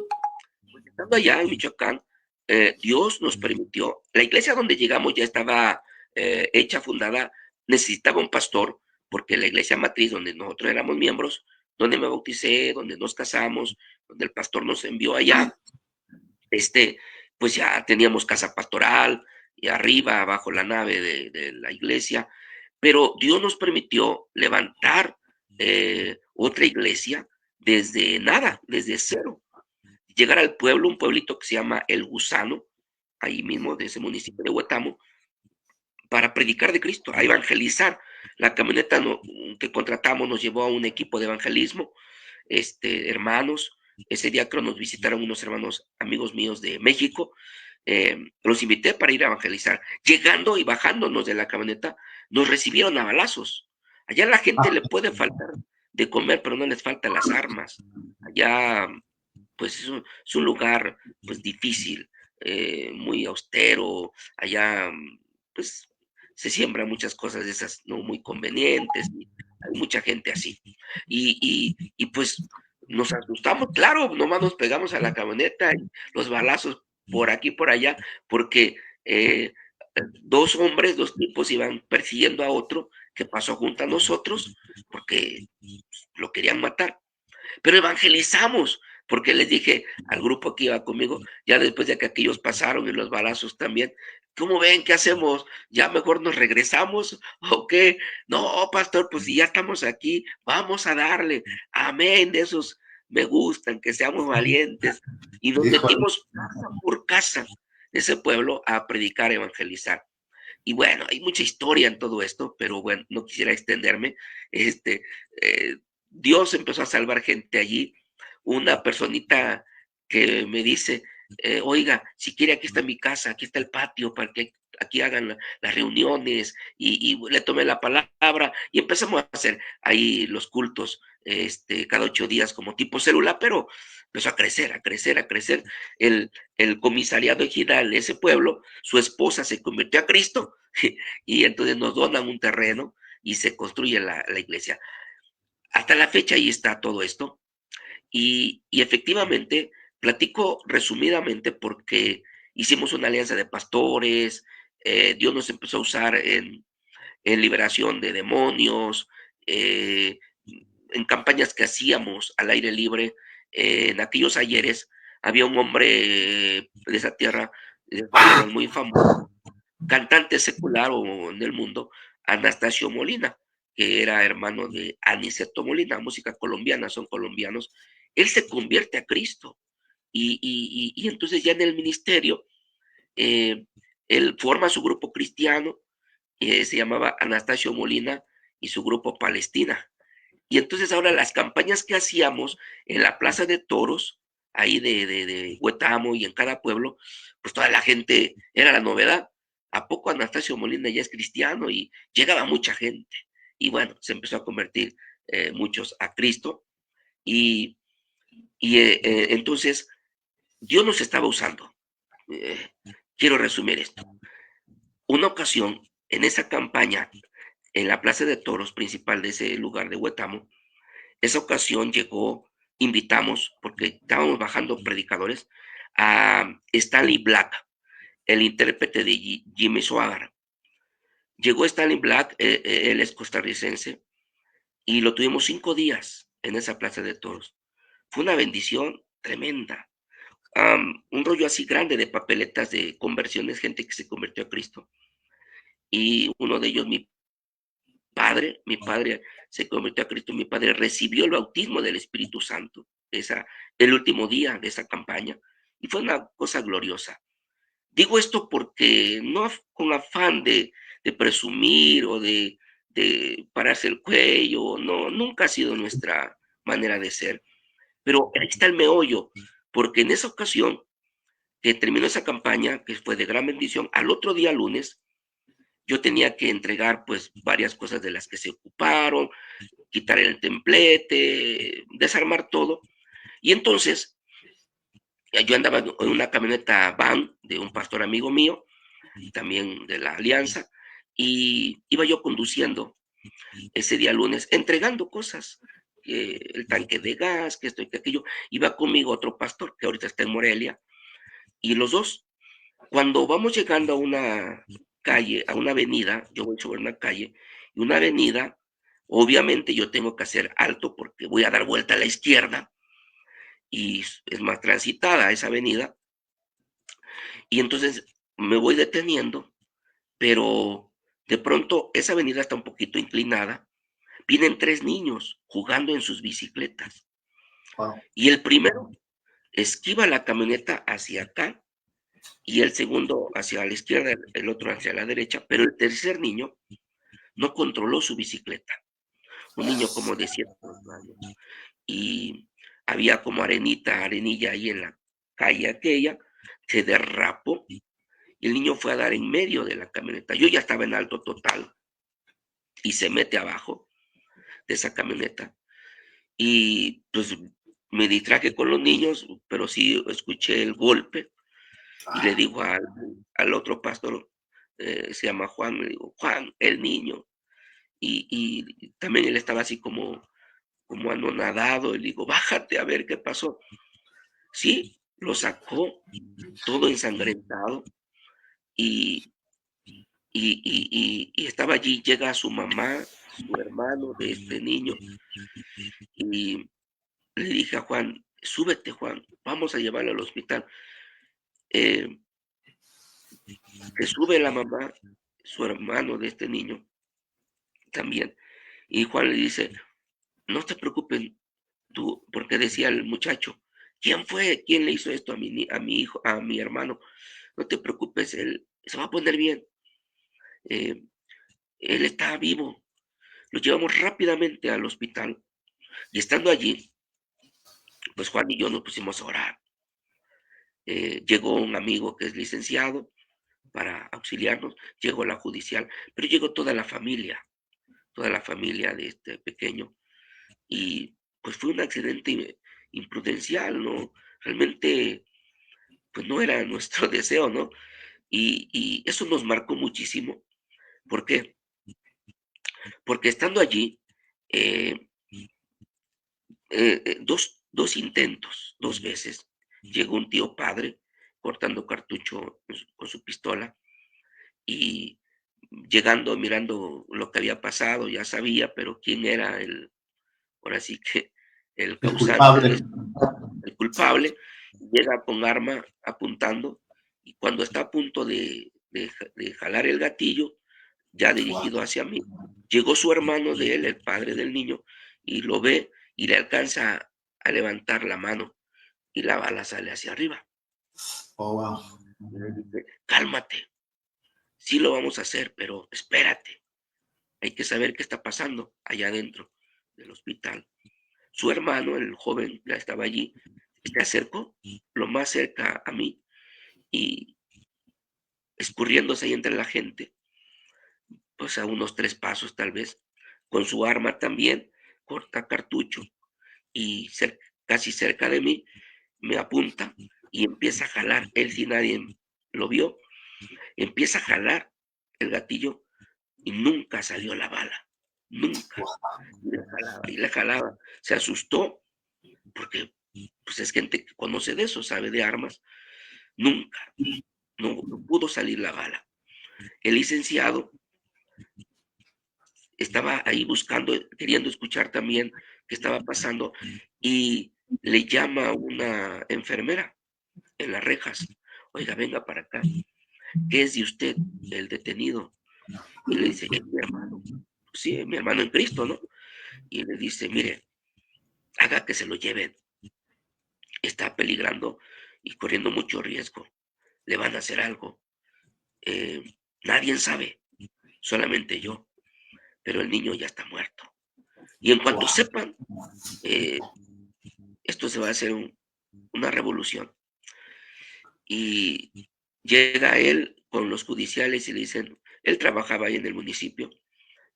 pues, estando allá en Michoacán, Dios nos permitió, la iglesia donde llegamos ya estaba hecha, fundada, necesitaba un pastor, porque la iglesia matriz donde nosotros éramos miembros, donde me bauticé, donde nos casamos, donde el pastor nos envió allá, este, pues ya teníamos casa pastoral y arriba, abajo la nave de la iglesia, pero Dios nos permitió levantar otra iglesia desde nada, desde cero, llegar al pueblo, un pueblito que se llama El Gusano, ahí mismo de ese municipio de Huetamo, para predicar de Cristo, a evangelizar. La camioneta que contratamos nos llevó a un equipo de evangelismo, hermanos. Ese día creo nos visitaron unos hermanos, amigos míos de México. Los invité para ir a evangelizar. Llegando y bajándonos de la camioneta, nos recibieron a balazos. Allá a la gente le puede faltar de comer, pero no les faltan las armas. Allá, pues es un lugar pues difícil, muy austero. Allá, pues se siembran muchas cosas de esas no muy convenientes. Hay mucha gente así. Y pues nos asustamos, claro, nomás nos pegamos a la camioneta y los balazos por aquí, por allá, porque dos hombres, dos tipos iban persiguiendo a otro que pasó junto a nosotros porque lo querían matar. Pero evangelizamos, porque les dije al grupo que iba conmigo, ya después de que aquellos pasaron y los balazos también, ¿cómo ven? ¿Qué hacemos? ¿Ya mejor nos regresamos o qué? No, pastor, pues si ya estamos aquí, vamos a darle. Amén, de esos me gustan, que seamos valientes. Y nos metimos casa por casa de ese pueblo a predicar, evangelizar. Y bueno, hay mucha historia en todo esto, pero bueno, no quisiera extenderme. Eh, Dios empezó a salvar gente allí. Una personita que me dice, oiga, si quiere, aquí está mi casa, aquí está el patio para que aquí hagan las reuniones, y le tomé la palabra y empezamos a hacer ahí los cultos cada 8 días como tipo célula, pero empezó a crecer, a crecer, a crecer. El comisariado ejidal de ese pueblo, su esposa se convirtió a Cristo y entonces nos donan un terreno y se construye la iglesia. Hasta la fecha ahí está todo esto. Y efectivamente, platico resumidamente porque hicimos una alianza de pastores. Dios nos empezó a usar en liberación de demonios, en campañas que hacíamos al aire libre. En aquellos ayeres había un hombre de esa tierra, muy famoso, cantante secular o en el mundo, Anastasio Molina, que era hermano de Aniceto Molina, música colombiana, son colombianos. Él se convierte a Cristo y entonces ya en el ministerio, eh, él forma su grupo cristiano, se llamaba Anastasio Molina y su grupo Palestina. Y entonces ahora las campañas que hacíamos en la Plaza de Toros, ahí de Huetamo y en cada pueblo, pues toda la gente era la novedad. ¿A poco Anastasio Molina ya es cristiano? Y llegaba mucha gente. Y bueno, se empezó a convertir muchos a Cristo. Y, entonces Dios nos estaba usando. Eh, Quiero resumir esto. Una ocasión, en esa campaña, en la Plaza de Toros principal de ese lugar de Huetamo, esa ocasión invitamos, porque estábamos bajando predicadores, a Stanley Black, el intérprete de Jimmy Swaggart. Llegó Stanley Black, él es costarricense, y lo tuvimos 5 días en esa plaza de toros. Fue una bendición tremenda. Un rollo así grande de papeletas de conversiones, gente que se convirtió a Cristo. Y uno de ellos, mi padre se convirtió a Cristo, mi padre recibió el bautismo del Espíritu Santo, el último día de esa campaña, y fue una cosa gloriosa. Digo esto porque no con afán de presumir o de pararse el cuello, no, nunca ha sido nuestra manera de ser, pero ahí está el meollo, porque en esa ocasión que terminó esa campaña, que fue de gran bendición, al otro día lunes, yo tenía que entregar pues varias cosas de las que se ocuparon, quitar el templete, desarmar todo. Y entonces yo andaba en una camioneta van de un pastor amigo mío, también de la Alianza, y iba yo conduciendo ese día lunes, entregando cosas, el tanque de gas, que esto y que aquello. Iba conmigo otro pastor que ahorita está en Morelia, y los dos, cuando vamos llegando a una calle, a una avenida, yo voy sobre una calle, y una avenida, obviamente yo tengo que hacer alto porque voy a dar vuelta a la izquierda, y es más transitada esa avenida, y entonces me voy deteniendo, pero de pronto esa avenida está un poquito inclinada, vienen 3 niños jugando en sus bicicletas, Wow. y el primero esquiva la camioneta hacia acá, y el segundo hacia la izquierda, el otro hacia la derecha, pero el tercer niño no controló su bicicleta, un niño como de 7 años, y había como arenilla ahí en la calle aquella, se derrapó y el niño fue a dar en medio de la camioneta. Yo ya estaba en alto total y se mete abajo de esa camioneta y pues me distraje con los niños, pero sí escuché el golpe y le digo al otro pastor, se llama Juan, le digo, Juan, el niño. Y también él estaba así como anonadado, y le digo, bájate a ver qué pasó. Sí, lo sacó todo ensangrentado y, y estaba allí, llega su mamá, su hermano de este niño, y le dije a Juan, súbete Juan, vamos a llevarlo al hospital. Eh, Se sube la mamá, su hermano de este niño también, y Juan le dice, no te preocupes tú, porque decía el muchacho, ¿quién fue? ¿Quién le hizo esto a mi hijo, a mi hermano? No te preocupes, él se va a poner bien. Eh, Él está vivo. Lo llevamos rápidamente al hospital y estando allí, pues Juan y yo nos pusimos a orar. Llegó un amigo que es licenciado para auxiliarnos, llegó la judicial, pero llegó toda la familia de este pequeño y pues fue un accidente imprudencial, ¿no? Realmente, pues no era nuestro deseo, ¿no? Y eso nos marcó muchísimo. ¿Por qué? Porque estando allí, eh, dos intentos, dos veces, llegó un tío padre cortando cartucho con su pistola y llegando, mirando lo que había pasado, ya sabía, pero quién era ahora sí que el El causante de culpable. esto, el culpable, llega con arma apuntando y cuando está a punto de jalar el gatillo, ya Wow. dirigido hacia mí, llegó su hermano de él, el padre del niño, y lo ve y le alcanza a levantar la mano y la bala sale hacia arriba. Oh, wow. Y le dice, cálmate, sí lo vamos a hacer, pero espérate, hay que saber qué está pasando allá adentro del hospital. Su hermano, el joven, ya estaba allí, se acercó lo más cerca a mí y escurriéndose ahí entre la gente, pues a unos 3 pasos tal vez, con su arma también, corta cartucho y casi cerca de mí me apunta y empieza a jalar. Él, si nadie lo vio, empieza a jalar el gatillo y nunca salió la bala, nunca. Y le jalaba y le jalaba. Se asustó porque pues es gente que conoce de eso, sabe de armas. Nunca, no pudo salir la bala. El licenciado estaba ahí buscando, queriendo escuchar también qué estaba pasando y le llama una enfermera en las rejas. Oiga, venga para acá. ¿Qué es de usted, el detenido? Y le dice, es mi hermano. Sí, mi hermano en Cristo, ¿no? Y le dice, mire, haga que se lo lleven. Está peligrando y corriendo mucho riesgo. Le van a hacer algo. Eh, Nadie sabe, solamente yo. Pero el niño ya está muerto. Y en cuanto Wow. sepan, eh, esto se va a hacer una revolución. Y llega él con los judiciales y le dicen, él trabajaba ahí en el municipio,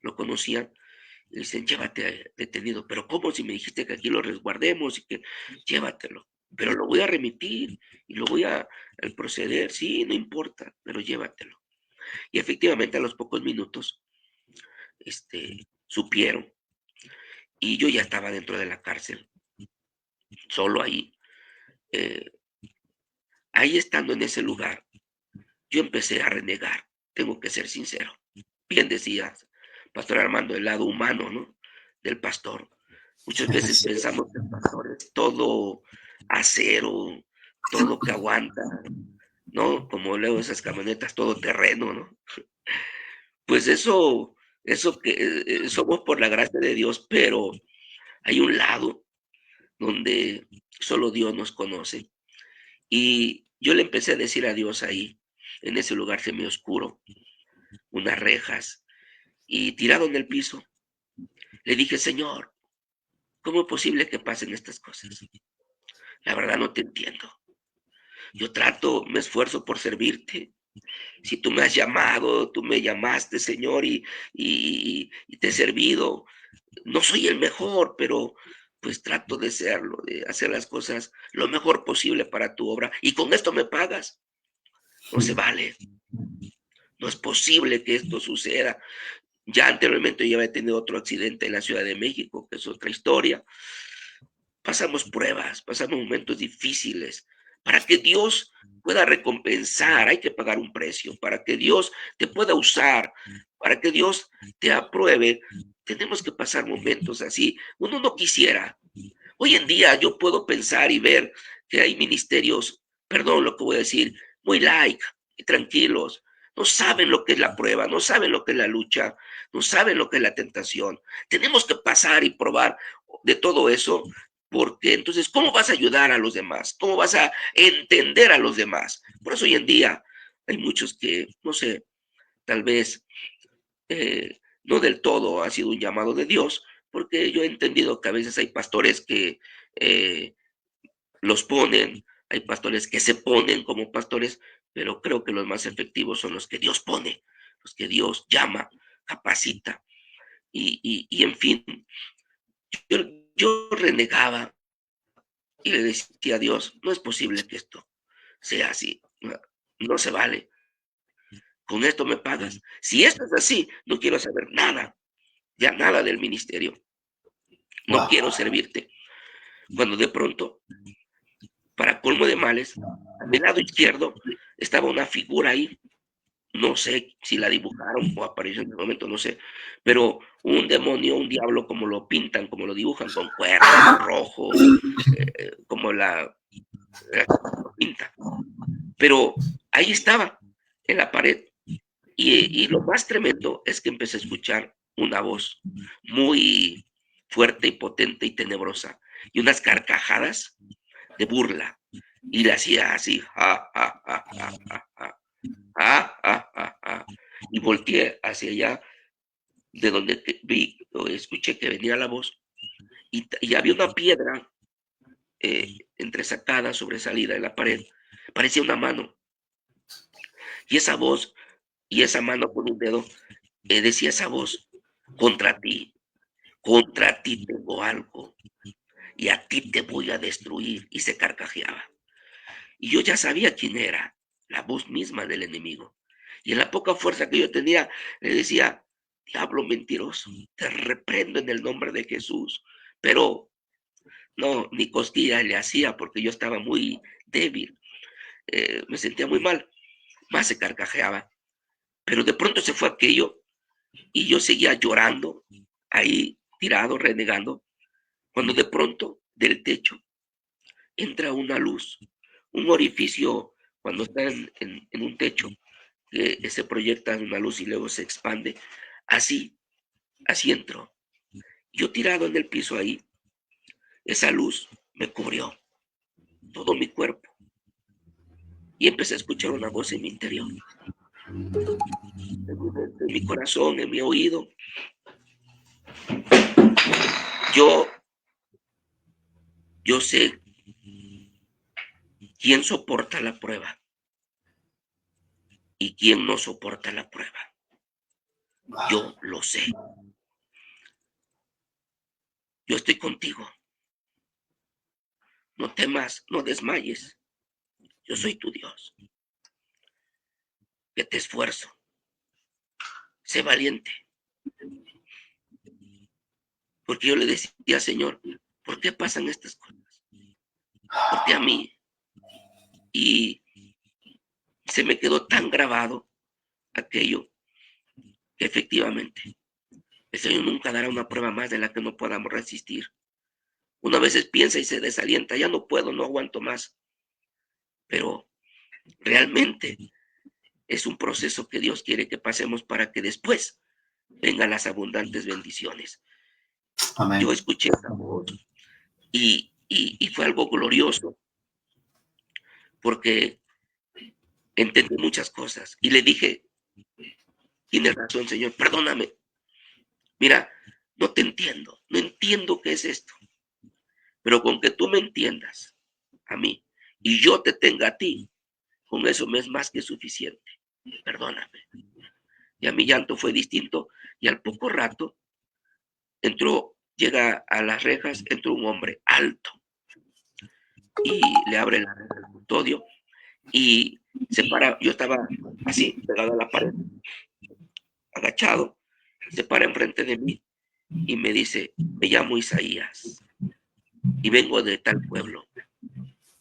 lo conocían, le dicen, llévate detenido, pero ¿cómo si me dijiste que aquí lo resguardemos y que llévatelo? Pero lo voy a remitir y lo voy al proceder, sí, no importa, pero llévatelo. Y efectivamente a los pocos minutos, supieron y yo ya estaba dentro de la cárcel, solo ahí. Eh, Ahí estando en ese lugar, yo empecé a renegar, tengo que ser sincero. Bien decías, Pastor Armando, el lado humano, ¿no? Del pastor. Muchas veces Sí. pensamos que el pastor es todo acero, todo que aguanta, ¿no? Como leo esas camionetas, todo terreno, ¿no? Pues eso que somos por la gracia de Dios, pero hay un lado donde solo Dios nos conoce. Y yo le empecé a decir a Dios ahí, en ese lugar semioscuro, unas rejas, y tirado en el piso, le dije, Señor, ¿cómo es posible que pasen estas cosas? La verdad no te entiendo. Yo trato, me esfuerzo por servirte. Si tú me has llamado, tú me llamaste, Señor, y te he servido. No soy el mejor, pero pues trato de serlo, de hacer las cosas lo mejor posible para tu obra. Y con esto me pagas. No se vale. No es posible que esto suceda. Ya anteriormente yo había tenido otro accidente en la Ciudad de México, que es otra historia. Pasamos pruebas, pasamos momentos difíciles. Para que Dios pueda recompensar, hay que pagar un precio. Para que Dios te pueda usar, para que Dios te apruebe, tenemos que pasar momentos así. Uno no quisiera. Hoy en día yo puedo pensar y ver que hay ministerios, perdón lo que voy a decir, muy light y tranquilos. No saben lo que es la prueba, no saben lo que es la lucha, no saben lo que es la tentación. Tenemos que pasar y probar de todo eso, porque entonces, ¿cómo vas a ayudar a los demás? ¿Cómo vas a entender a los demás? Por eso hoy en día hay muchos que, no sé, tal vez no del todo ha sido un llamado de Dios, porque yo he entendido que a veces hay pastores que eh, los ponen, hay pastores que se ponen como pastores, pero creo que los más efectivos son los que Dios pone, los que Dios llama, capacita. Y en fin, yo, yo renegaba y le decía a Dios, no es posible que esto sea así, no, no se vale, con esto me pagas. Si esto es así, no quiero saber nada, ya nada del ministerio, no Wow. quiero servirte. Cuando de pronto, para colmo de males, a mi lado izquierdo estaba una figura ahí, no sé si la dibujaron o apareció en el momento, no sé, pero un demonio, un diablo, como lo pintan, como lo dibujan, con cuernos, rojo, como lo pinta. Pero ahí estaba, en la pared, y lo más tremendo es que empecé a escuchar una voz muy fuerte y potente y tenebrosa, y unas carcajadas de burla, y le hacía así, ja, ja, ja, ja, ja, ja, ja, ja, ja, ja, y volteé hacia allá de donde vi o escuché que venía la voz, y había una piedra entresacada, sobresalida en la pared, parecía una mano, y esa voz y esa mano con un dedo, decía esa voz, contra ti tengo algo, y a ti te voy a destruir, y se carcajeaba. Y yo ya sabía quién era, la voz misma del enemigo. Y en la poca fuerza que yo tenía, le decía, diablo mentiroso, te reprendo en el nombre de Jesús. Pero no, ni cosquillas le hacía porque yo estaba muy débil, me sentía muy mal, más se carcajeaba. Pero de pronto se fue aquello y yo seguía llorando, ahí tirado, renegando, cuando de pronto del techo entra una luz, un orificio cuando está en un techo, que se proyecta una luz y luego se expande. Así, así entró. Yo tirado en el piso ahí, esa luz me cubrió todo mi cuerpo y empecé a escuchar una voz en mi interior, en mi corazón, en mi oído. Yo, yo sé quién soporta la prueba y quién no soporta la prueba. Yo lo sé. Yo estoy contigo. No temas, no desmayes. Yo soy tu Dios. Que te esfuerzo. Sé valiente. Porque yo le decía, Señor, ¿por qué pasan estas cosas? ¿Por qué a mí? Y se me quedó tan grabado aquello que efectivamente el Señor nunca dará una prueba más de la que no podamos resistir. Una vez piensa y se desalienta, ya no puedo, no aguanto más. Pero realmente es un proceso que Dios quiere que pasemos para que después vengan las abundantes bendiciones. Amén. Yo escuché esa voz y fue algo glorioso, porque entendí muchas cosas y le dije, tienes razón, Señor, perdóname. Mira, no te entiendo, no entiendo qué es esto, pero con que tú me entiendas a mí y yo te tenga a ti, con eso me es más que suficiente. Perdóname. Ya mi llanto fue distinto y al poco rato llega a las rejas, entró un hombre alto y le abre la reja al custodio y se para. Yo estaba así, pegado a la pared, agachado, se para enfrente de mí y me dice, me llamo Isaías y vengo de tal pueblo,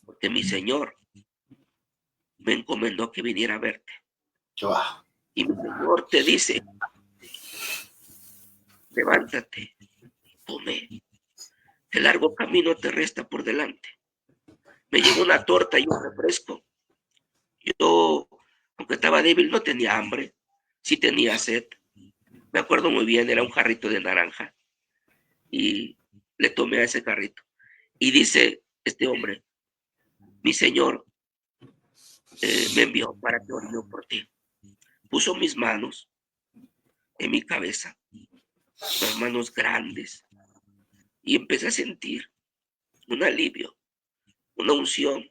porque mi Señor me encomendó que viniera a verte. Wow. Y mi Señor te dice, levántate, come, el largo camino te resta por delante. Me llevó una torta y un refresco. Yo, aunque estaba débil, no tenía hambre, sí tenía sed. Me acuerdo muy bien, era un jarrito de naranja y le tomé a ese jarrito. Y dice este hombre, mi Señor me envió para que ore yo por ti. Puso mis manos en mi cabeza, unas manos grandes, y empecé a sentir un alivio, una unción,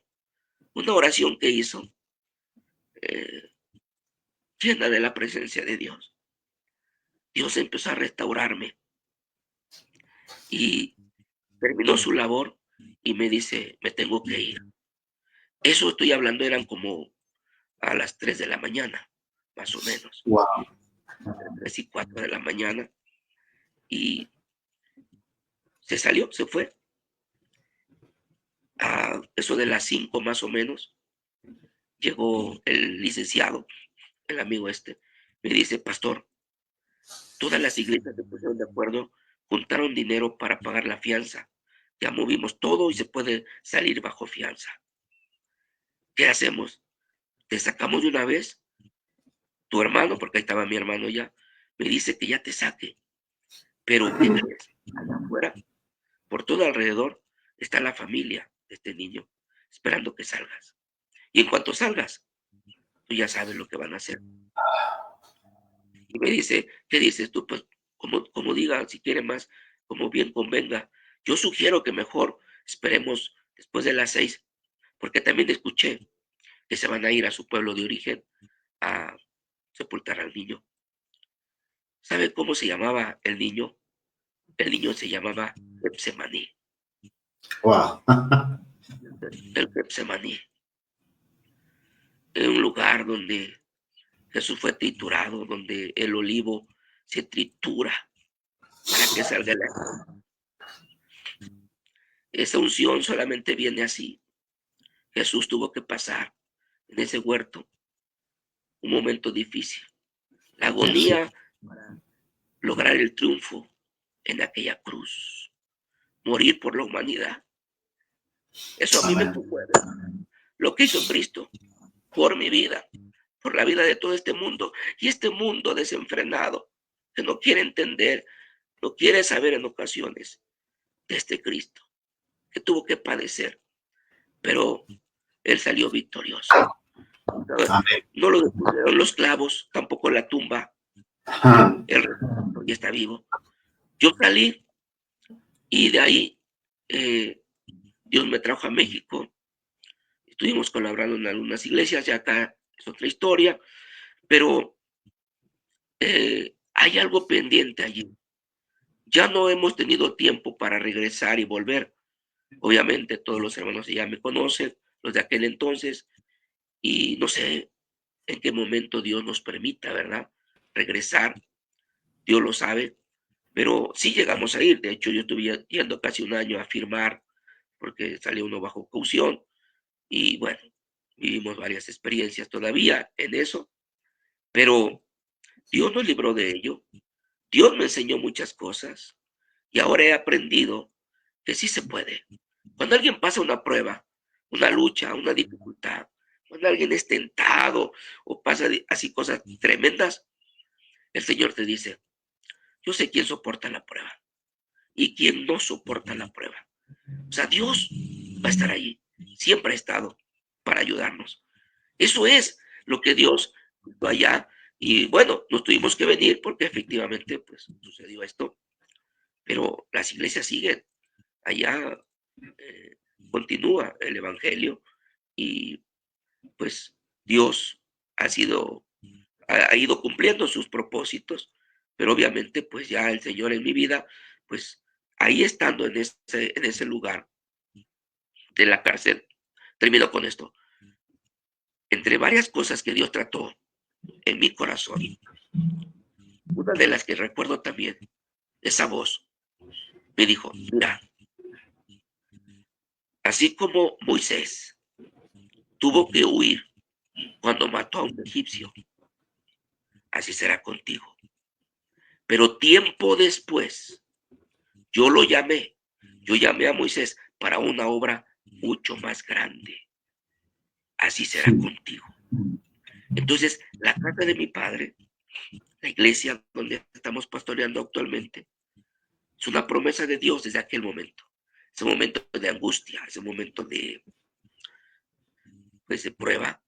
una oración que hizo eh, llena de la presencia de Dios. Dios empezó a restaurarme y terminó su labor y me dice, me tengo que ir. Eso estoy hablando, eran como a las 3 de la mañana, más o menos. Wow. 3 y 4 de la mañana. Y se salió, se fue. A eso de las 5 más o menos, llegó el licenciado, el amigo este, me dice, pastor, todas las iglesias se pusieron de acuerdo, juntaron dinero para pagar la fianza. Ya movimos todo y se puede salir bajo fianza. ¿Qué hacemos? ¿Te sacamos de una vez? Tu hermano, porque ahí estaba mi hermano ya, me dice que ya te saque. Pero, ¿qué crees? Allá afuera, por todo alrededor, está la familia de este niño, esperando que salgas. Y en cuanto salgas, tú ya sabes lo que van a hacer. Y me dice, ¿qué dices tú? Pues, como diga, si quiere más, como bien convenga. Yo sugiero que mejor esperemos después de las 6, porque también escuché que se van a ir a su pueblo de origen a sepultar al niño. ¿Sabe cómo se llamaba el niño? El niño se llamaba Getsemaní. Wow. El Getsemaní. En un lugar donde Jesús fue triturado, donde el olivo se tritura para que salga la... Esa unción solamente viene así. Jesús tuvo que pasar en ese huerto un momento difícil. La agonía para lograr el triunfo en aquella cruz. Morir por la humanidad. Eso a mí me conmueve. Lo que hizo Cristo por mi vida, por la vida de todo este mundo. Y este mundo desenfrenado, que no quiere entender, no quiere saber en ocasiones de este Cristo, que tuvo que padecer. Pero Él salió victorioso. No lo detuvieron los clavos, tampoco la tumba. Él ya está vivo. Yo salí y de ahí Dios me trajo a México. Estuvimos colaborando en algunas iglesias, ya acá es otra historia, pero hay algo pendiente allí. Ya no hemos tenido tiempo para regresar y volver. Obviamente todos los hermanos ya me conocen, los de aquel entonces, y no sé en qué momento Dios nos permita, ¿verdad? Regresar, Dios lo sabe, pero sí llegamos a ir. De hecho, yo estuve yendo casi un año a firmar porque salió uno bajo caución y bueno, vivimos varias experiencias todavía en eso, pero Dios nos libró de ello. Dios me enseñó muchas cosas y ahora he aprendido que sí se puede. Cuando alguien pasa una prueba, una lucha, una dificultad, cuando alguien es tentado o pasa así cosas tremendas, el Señor te dice, yo sé quién soporta la prueba y quién no soporta la prueba. O sea, Dios va a estar ahí, siempre ha estado para ayudarnos. Eso es lo que Dios hizo allá. Y bueno, nos tuvimos que venir porque efectivamente pues sucedió esto, pero las iglesias siguen allá, eh, continúa el evangelio y pues Dios ha sido, ha ido cumpliendo sus propósitos, pero obviamente pues ya el Señor en mi vida, pues ahí estando en ese lugar de la cárcel, termino con esto, entre varias cosas que Dios trató en mi corazón, una de las que recuerdo también, esa voz me dijo, mira, así como Moisés tuvo que huir cuando mató a un egipcio, así será contigo. Pero tiempo después, yo lo llamé, yo llamé a Moisés para una obra mucho más grande. Así será contigo. Entonces, la casa de mi padre, la iglesia donde estamos pastoreando actualmente, es una promesa de Dios desde aquel momento. Ese momento de angustia, ese momento de, pues, de prueba.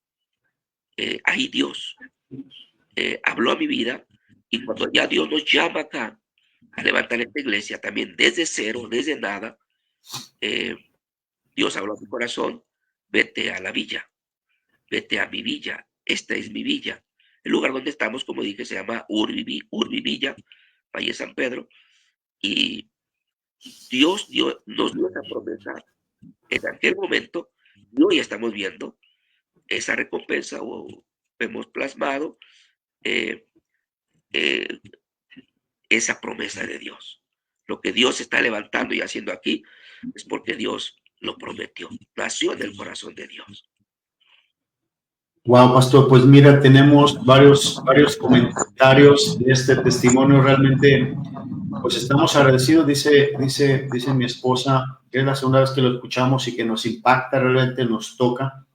Ahí Dios habló a mi vida y cuando ya Dios nos llama acá a levantar esta iglesia también desde cero, desde nada, eh, Dios habló a mi corazón, vete a la villa, vete a mi villa, esta es mi villa. El lugar donde estamos, como dije, se llama Urbi Villa, Valle San Pedro, y nos dio esa promesa en aquel momento, y hoy estamos viendo esa recompensa o hemos plasmado eh, eh, esa promesa de Dios. Lo que Dios está levantando y haciendo aquí es porque Dios lo prometió, nació en el corazón de Dios. Wow, pastor, pues mira, tenemos varios comentarios de este testimonio. Realmente, pues estamos agradecidos. Dice mi esposa, que es la segunda vez que lo escuchamos y que nos impacta, realmente nos toca.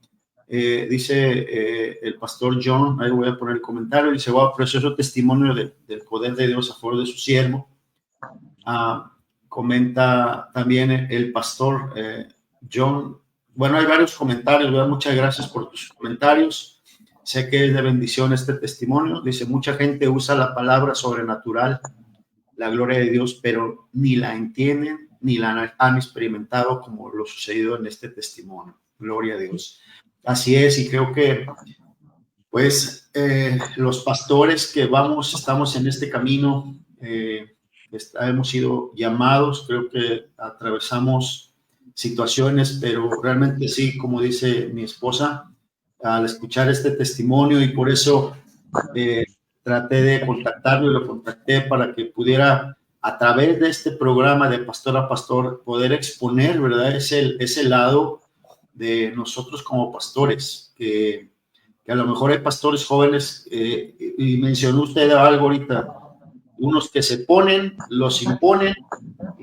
Dice el pastor John, ahí voy a poner el comentario, dice, wow, precioso testimonio del poder de Dios a favor de su siervo. Comenta también el pastor John. Bueno, hay varios comentarios, ¿verdad? Muchas gracias por tus comentarios. Sé que es de bendición este testimonio. Dice, mucha gente usa la palabra sobrenatural, la gloria de Dios, pero ni la entienden ni la han experimentado como lo sucedido en este testimonio. Gloria a Dios. Así es, y creo que pues los pastores que estamos en este camino, hemos sido llamados, creo que atravesamos situaciones, pero realmente sí, como dice mi esposa, al escuchar este testimonio y por eso traté de contactarlo y lo contacté para que pudiera a través de este programa de Pastor a Pastor poder exponer, ¿verdad? Ese lado de nosotros como pastores, que a lo mejor hay pastores jóvenes, y mencionó usted algo ahorita, unos que se ponen, los imponen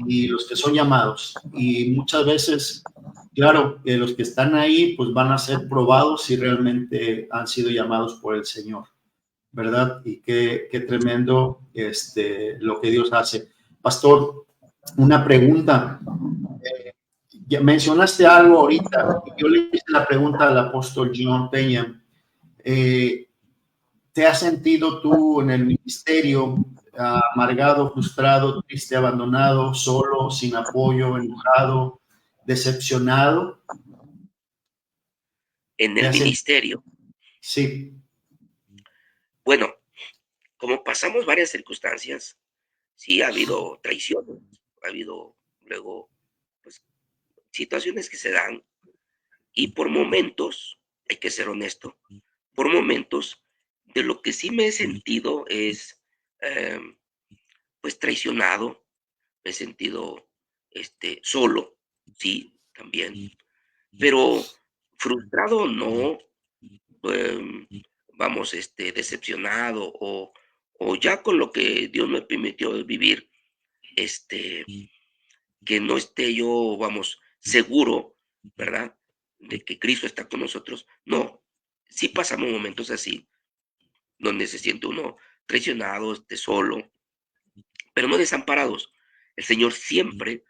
y los que son llamados. Y muchas veces, claro, los que están ahí pues van a ser probados si realmente han sido llamados por el Señor, ¿verdad? Y qué tremendo lo que Dios hace. Pastor, una pregunta. Ya mencionaste algo ahorita, yo le hice la pregunta al apóstol John Peña. ¿Te has sentido tú en el ministerio amargado, frustrado, triste, abandonado, solo, sin apoyo, enojado, decepcionado? En el ministerio. Sí. Bueno, como pasamos varias circunstancias, sí ha habido traiciones, ha habido luego pues, situaciones que se dan y por momentos, hay que ser honesto, por momentos de lo que sí me he sentido es pues traicionado, me he sentido solo, sí, también, pero frustrado no, vamos, decepcionado o ya con lo que Dios me permitió vivir, que no esté yo, vamos, seguro, ¿verdad? De que Cristo está con nosotros. No, sí pasamos momentos así, donde se siente uno traicionado, solo, pero no desamparados. El Señor siempre,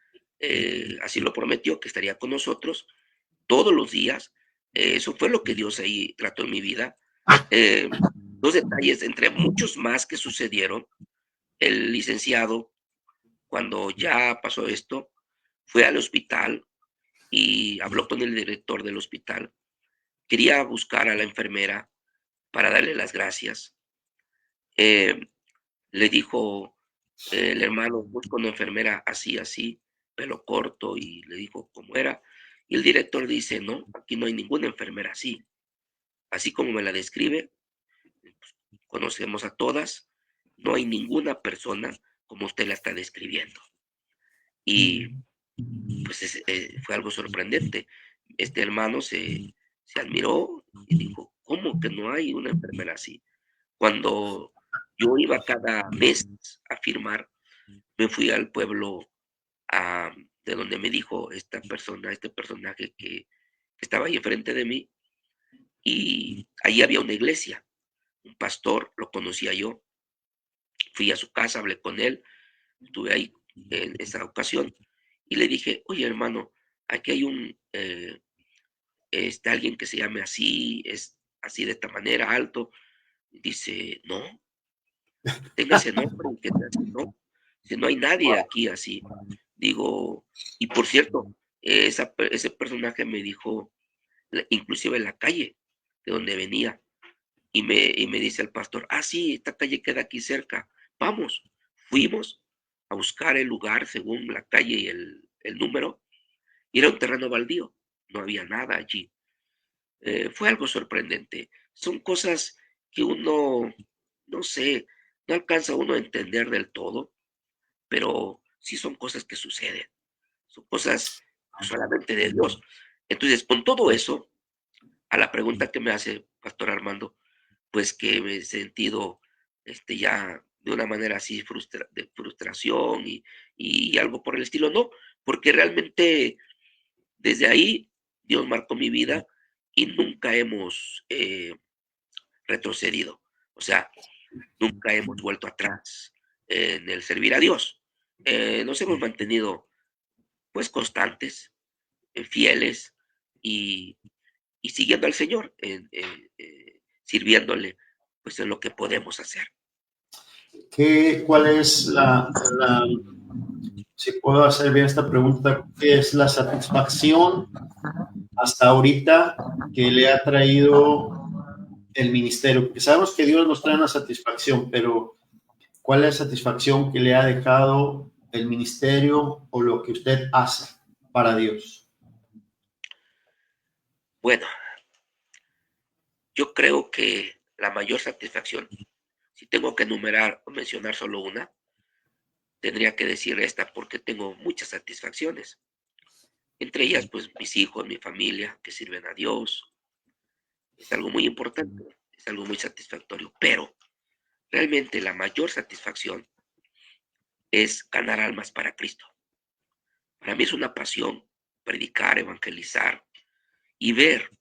así lo prometió, que estaría con nosotros todos los días. Eso fue lo que Dios ahí trató en mi vida. Dos detalles, entre muchos más que sucedieron. El licenciado, cuando ya pasó esto, fue al hospital y habló con el director del hospital. Quería buscar a la enfermera para darle las gracias. Eh, Le dijo el hermano, busco una enfermera así, así, pelo corto, y le dijo cómo era. Y el director dice, no, aquí no hay ninguna enfermera así. Así como me la describe, conocemos a todas, no hay ninguna persona como usted la está describiendo. Y pues fue algo sorprendente. Este hermano se admiró y dijo, ¿cómo que no hay una enfermera así? Cuando yo iba cada mes a firmar, me fui al pueblo de donde me dijo esta persona, este personaje que estaba ahí enfrente de mí, y ahí había una iglesia, un pastor, lo conocía yo, fui a su casa, hablé con él, estuve ahí en esa ocasión, y le dije, oye hermano, aquí hay alguien que se llame así, es así de esta manera, alto. Dice, no, tenga ese nombre, que no, si no hay nadie aquí así. Digo, y por cierto, ese personaje me dijo, inclusive en la calle de donde venía, y me dice el pastor, sí, esta calle queda aquí cerca, vamos. Fuimos a buscar el lugar según la calle y el número, y era un terreno baldío, no había nada allí. Fue algo sorprendente. Son cosas que uno, no sé, no alcanza uno a entender del todo, pero sí son cosas que suceden. Son cosas solamente de Dios. Entonces, con todo eso, a la pregunta que me hace Pastor Armando, pues que me he sentido ya de una manera así de frustración y algo por el estilo, no, porque realmente desde ahí Dios marcó mi vida y nunca hemos retrocedido. O sea, nunca hemos vuelto atrás en el servir a Dios. Nos hemos mantenido pues constantes, fieles y, y siguiendo al Señor, sirviéndole pues en lo que podemos hacer. ¿Cuál es si puedo hacer bien esta pregunta, qué es la satisfacción hasta ahorita que le ha traído el ministerio? Porque sabemos que Dios nos trae una satisfacción, pero ¿cuál es la satisfacción que le ha dejado el ministerio o lo que usted hace para Dios? Bueno, yo creo que la mayor satisfacción, si tengo que enumerar o mencionar solo una, tendría que decir esta porque tengo muchas satisfacciones. Entre ellas, pues mis hijos, mi familia, que sirven a Dios. Es algo muy importante, es algo muy satisfactorio, pero realmente la mayor satisfacción es ganar almas para Cristo. Para mí es una pasión predicar, evangelizar y ver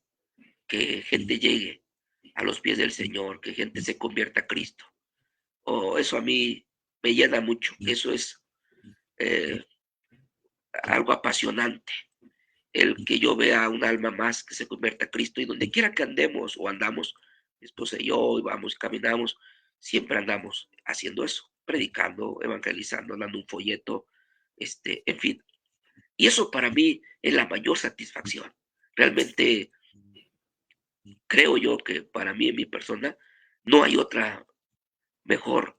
que gente llegue a los pies del Señor, que gente se convierta a Cristo. Eso a mí me llena mucho. Eso es algo apasionante. El que yo vea un alma más que se convierta a Cristo, y donde quiera que andemos o andamos, mi esposa y yo, y vamos, caminamos, siempre andamos haciendo eso, predicando, evangelizando, dando un folleto, en fin. Y eso para mí es la mayor satisfacción. Realmente creo yo que para mí, en mi persona, no hay otra mejor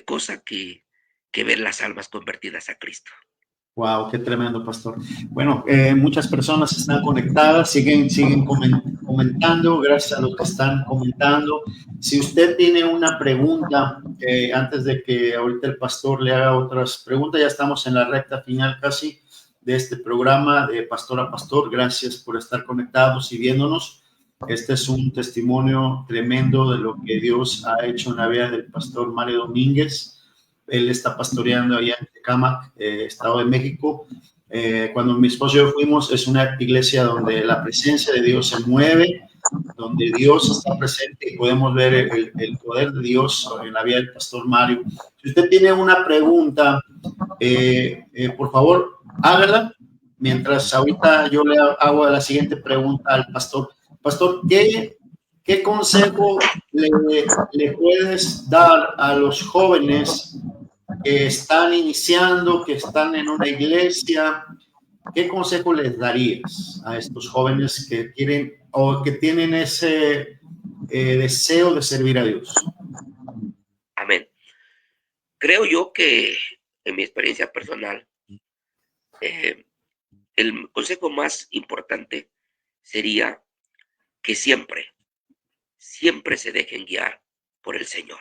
cosa que ver las almas convertidas a Cristo. Wow, qué tremendo, pastor. Bueno, muchas personas están conectadas, siguen comentando, gracias a los que están comentando. Si usted tiene una pregunta, antes de que ahorita el pastor le haga otras preguntas, ya estamos en la recta final casi de este programa de Pastor a Pastor. Gracias por estar conectados y viéndonos. Este es un testimonio tremendo de lo que Dios ha hecho en la vida del pastor Mario Domínguez. Él está pastoreando allá en Tecámac, Estado de México. Cuando mi esposo y yo fuimos, es una iglesia donde la presencia de Dios se mueve, donde Dios está presente y podemos ver el poder de Dios en la vida del pastor Mario. Si usted tiene una pregunta, por favor, hágala. Mientras ahorita yo le hago la siguiente pregunta al pastor. Pastor, ¿qué ¿qué consejo le puedes dar a los jóvenes que están iniciando, que están en una iglesia? ¿Qué consejo les darías a estos jóvenes que quieren o que tienen ese deseo de servir a Dios? Amén. Creo yo que en mi experiencia personal, eh, el consejo más importante sería que siempre se dejen guiar por el Señor.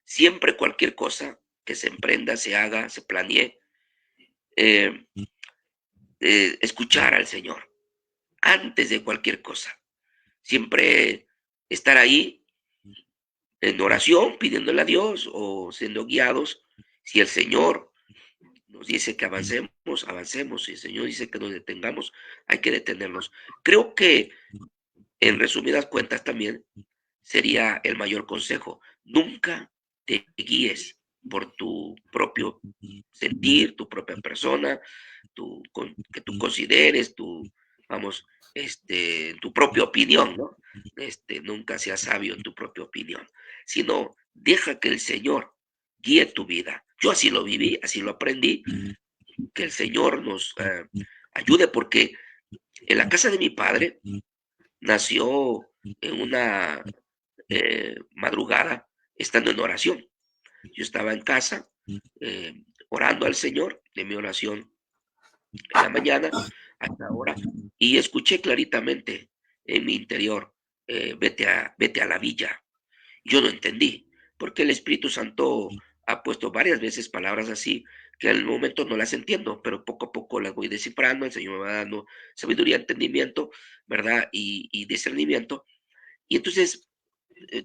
Siempre cualquier cosa que se emprenda, se haga, se planee, eh, escuchar al Señor antes de cualquier cosa. Siempre estar ahí en oración, pidiéndole a Dios o siendo guiados. Si el Señor nos dice que avancemos, avancemos. Si el Señor dice que nos detengamos, hay que detenernos. Creo que, en resumidas cuentas, también sería el mayor consejo. Nunca te guíes por tu propio sentir, tu propia persona, que tú consideres, vamos, tu propia opinión, ¿no? Nunca seas sabio en tu propia opinión, sino deja que el Señor guíe tu vida. Yo así lo viví, así lo aprendí, que el Señor nos ayude, porque en la casa de mi padre nació en una madrugada, estando en oración. Yo estaba en casa orando al Señor de mi oración en la mañana hasta ahora, y escuché claritamente en mi interior, vete a la villa. Yo no entendí, porque el Espíritu Santo ha puesto varias veces palabras así, que al momento no las entiendo, pero poco a poco las voy descifrando, el Señor me va dando sabiduría, entendimiento, ¿verdad? Y discernimiento. Y entonces,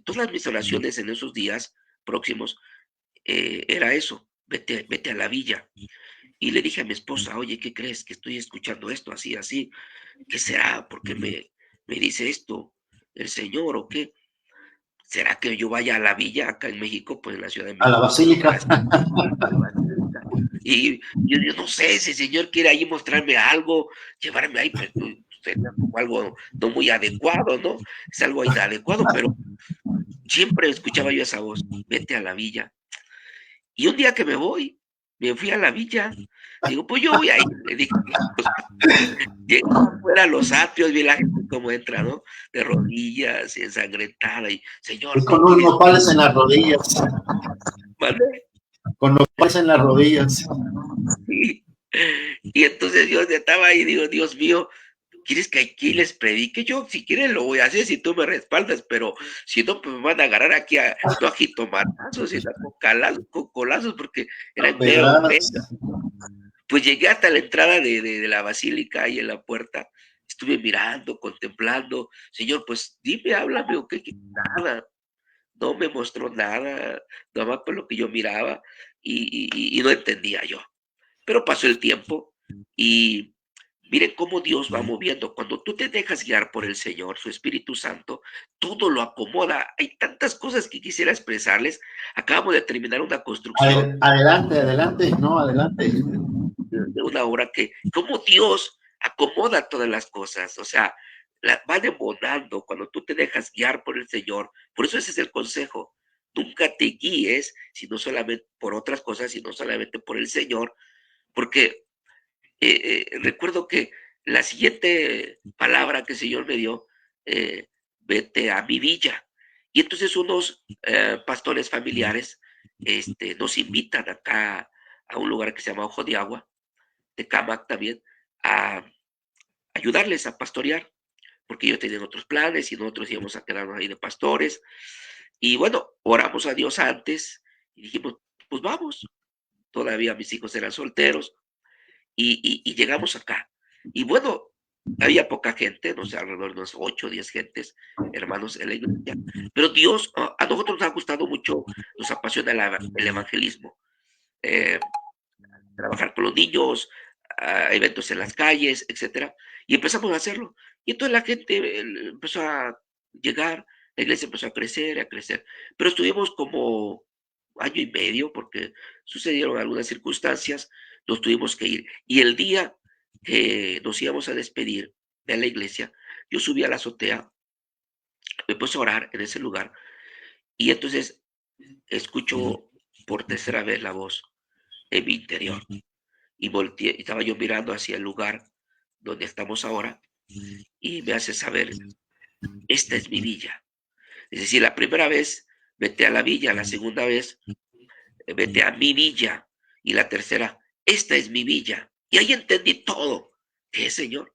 todas mis oraciones en esos días próximos era eso, vete a la villa. Y le dije a mi esposa, oye, ¿qué crees? Que estoy escuchando esto así, así. ¿Qué será? ¿Por qué me dice esto el Señor o qué? ¿Será que yo vaya a la villa acá en México, pues en la Ciudad de A la México, pues lo basílica. más, a la basílica? Y yo no sé si el Señor quiere ahí mostrarme algo, llevarme ahí, pues sería como algo no muy adecuado, ¿no? Es algo inadecuado, pero siempre escuchaba yo esa voz, vete a la villa. Y un día que me fui a la villa, digo, pues yo voy a ir, le dije a mi esposa. Llegué afuera a los atrios, vi la gente cómo entra, ¿no? De rodillas, ensangrentada, y Y Señor, con ¿qué unos es? nopales en las rodillas. ¿Mande? Con nopales en las rodillas. Sí. Y entonces yo estaba ahí y digo, Dios mío, ¿quieres que aquí les predique? Yo, si quieren, lo voy a hacer si tú me respaldas, pero si no, pues me van a agarrar aquí no a jitomatazos, sino con calazos, con colazos, porque era A en mero pedradas. medio. Pues llegué hasta la entrada de la basílica y en la puerta estuve mirando, contemplando. Señor, pues dime, háblame, o qué, nada, no me mostró nada, nada más por lo que yo miraba y no entendía yo. Pero pasó el tiempo y miren cómo Dios va moviendo. Cuando tú te dejas guiar por el Señor, su Espíritu Santo, todo lo acomoda. Hay tantas cosas que quisiera expresarles. Acabamos de terminar una construcción Adelante, adelante, no, adelante. de una obra que, como Dios acomoda todas las cosas, o sea, van embonando cuando tú te dejas guiar por el Señor. Por eso ese es el consejo. Nunca te guíes, sino solamente por otras cosas, sino solamente por el Señor, porque recuerdo que la siguiente palabra que el Señor me dio, vete a mi villa. Y entonces unos pastores familiares nos invitan acá a un lugar que se llama Ojo de Agua, de Camac también, a ayudarles a pastorear, porque ellos tenían otros planes y nosotros íbamos a quedarnos ahí de pastores. Y bueno, oramos a Dios antes y dijimos, pues vamos. Todavía mis hijos eran solteros y llegamos acá. Y bueno, había poca gente, no sé, alrededor de unos 8 o 10 gentes, hermanos en la iglesia. Pero Dios, a nosotros nos ha gustado mucho, nos apasiona el evangelismo. Eh, Trabajar con los niños, eventos en las calles, etcétera. Y empezamos a hacerlo. Y entonces la gente empezó a llegar, la iglesia empezó a crecer, a crecer. Pero estuvimos como año y medio porque sucedieron algunas circunstancias, nos tuvimos que ir. Y el día que nos íbamos a despedir de la iglesia, yo subí a la azotea me puse a orar en ese lugar y entonces escucho por tercera vez la voz en mi interior y volteé, y estaba yo mirando hacia el lugar donde estamos ahora y me hace saber, esta es mi villa. Es decir, la primera vez vete a la villa, la segunda vez vete a mi villa y la tercera, esta es mi villa. Y ahí entendí todo. ¿Qué, Señor?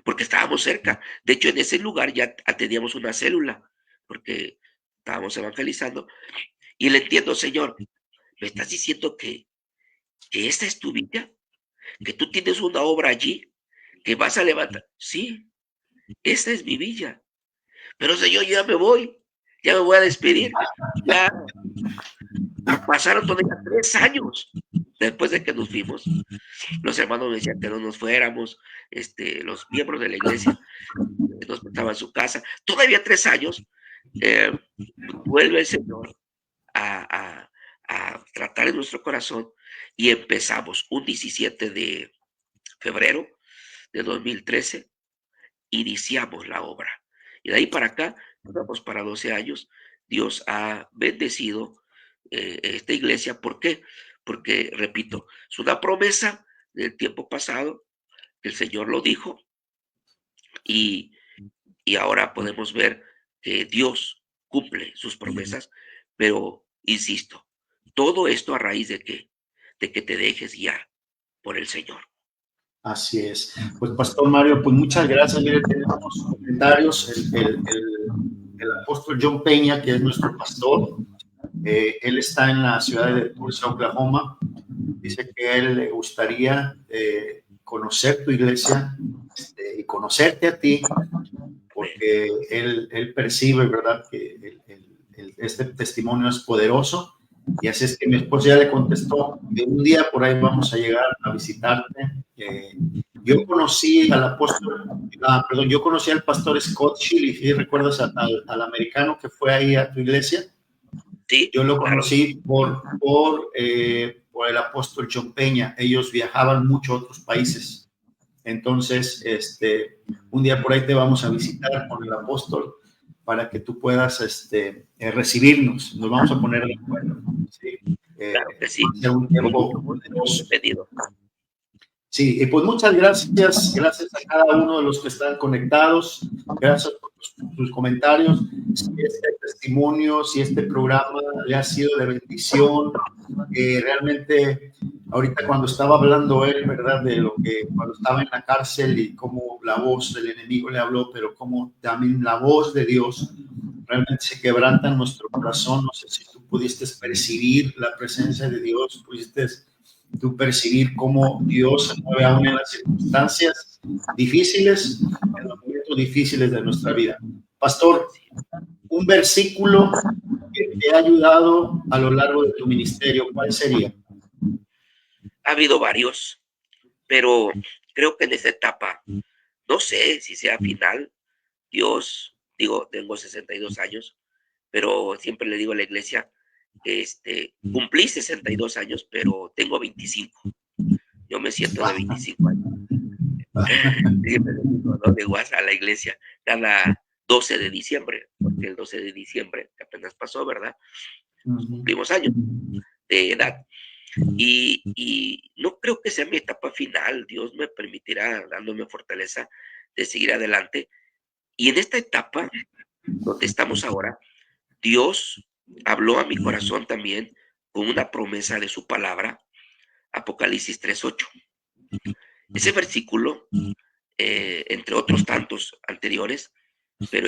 Porque estábamos cerca. De hecho, en ese lugar ya teníamos una célula, porque estábamos evangelizando. Y le entiendo, Señor, ¿me estás diciendo que esta es tu villa? ¿Que tú tienes una obra allí? ¿Que vas a levantar? Sí, esta es mi villa. Pero, Señor, ya me voy a despedir. Ya pasaron todavía 3 años después de que nos fuimos. Los hermanos me decían que no nos fuéramos, los miembros de la iglesia nos prestaban su casa. Todavía 3 años, vuelve el Señor a tratar en nuestro corazón y empezamos un 17 de febrero de 2013, iniciamos la obra. Y de ahí para acá, vamos para 12 años. Dios ha bendecido esta iglesia. ¿Por qué? Porque, repito, es una promesa del tiempo pasado, que el Señor lo dijo, y, y ahora podemos ver que Dios cumple sus promesas, pero insisto, todo esto a raíz de qué? De que te dejes guiar por el Señor. Así es. Pues, Pastor Mario, pues muchas gracias. Mire, tenemos comentarios. El apóstol John Peña, que es nuestro pastor, él está en la ciudad de Tulsa, Oklahoma. Dice que a él le gustaría conocer tu iglesia y conocerte a ti, porque él percibe, ¿verdad?, que este testimonio es poderoso. Y así es que mi esposa ya le contestó, de un día por ahí vamos a llegar a visitarte. Yo conocí al apóstol, yo conocí al pastor Scott Shilley, ¿sí recuerdas al americano que fue ahí a tu iglesia? Sí, yo lo claro. conocí por el apóstol John Peña. Ellos viajaban mucho a otros países. Entonces, un día por ahí te vamos a visitar con el apóstol para que tú puedas recibirnos. Nos vamos a poner de acuerdo. ¿Sí? Claro que sí. Un tiempo pedido. Sí, y pues muchas gracias. Gracias a cada uno de los que están conectados. Gracias por sus comentarios. Si este testimonio, si este programa le ha sido de bendición, realmente ahorita cuando estaba hablando él, ¿verdad?, de lo que cuando estaba en la cárcel y cómo la voz del enemigo le habló, pero cómo también la voz de Dios realmente se quebranta en nuestro corazón. No sé si tú pudiste percibir la presencia de Dios, pudiste tú percibir cómo Dios se mueve aún en las circunstancias difíciles, en los momentos difíciles de nuestra vida. Pastor, un versículo que te ha ayudado a lo largo de tu ministerio, ¿cuál sería? Ha habido varios, pero creo que en esta etapa, no sé si sea final, Dios, tengo 62 años, pero siempre le digo a la iglesia, cumplí 62 años, pero tengo 25. Yo me siento de 25 años. Siempre le digo, ¿no?, de WhatsApp a la iglesia cada 12 de diciembre, porque el 12 de diciembre, que apenas pasó, ¿verdad?, cumplimos años de edad. Y no creo que sea mi etapa final. Dios me permitirá, dándome fortaleza, de seguir adelante. Y en esta etapa donde estamos ahora, Dios habló a mi corazón también con una promesa de su palabra, Apocalipsis 3:8. Ese versículo, entre otros tantos anteriores, pero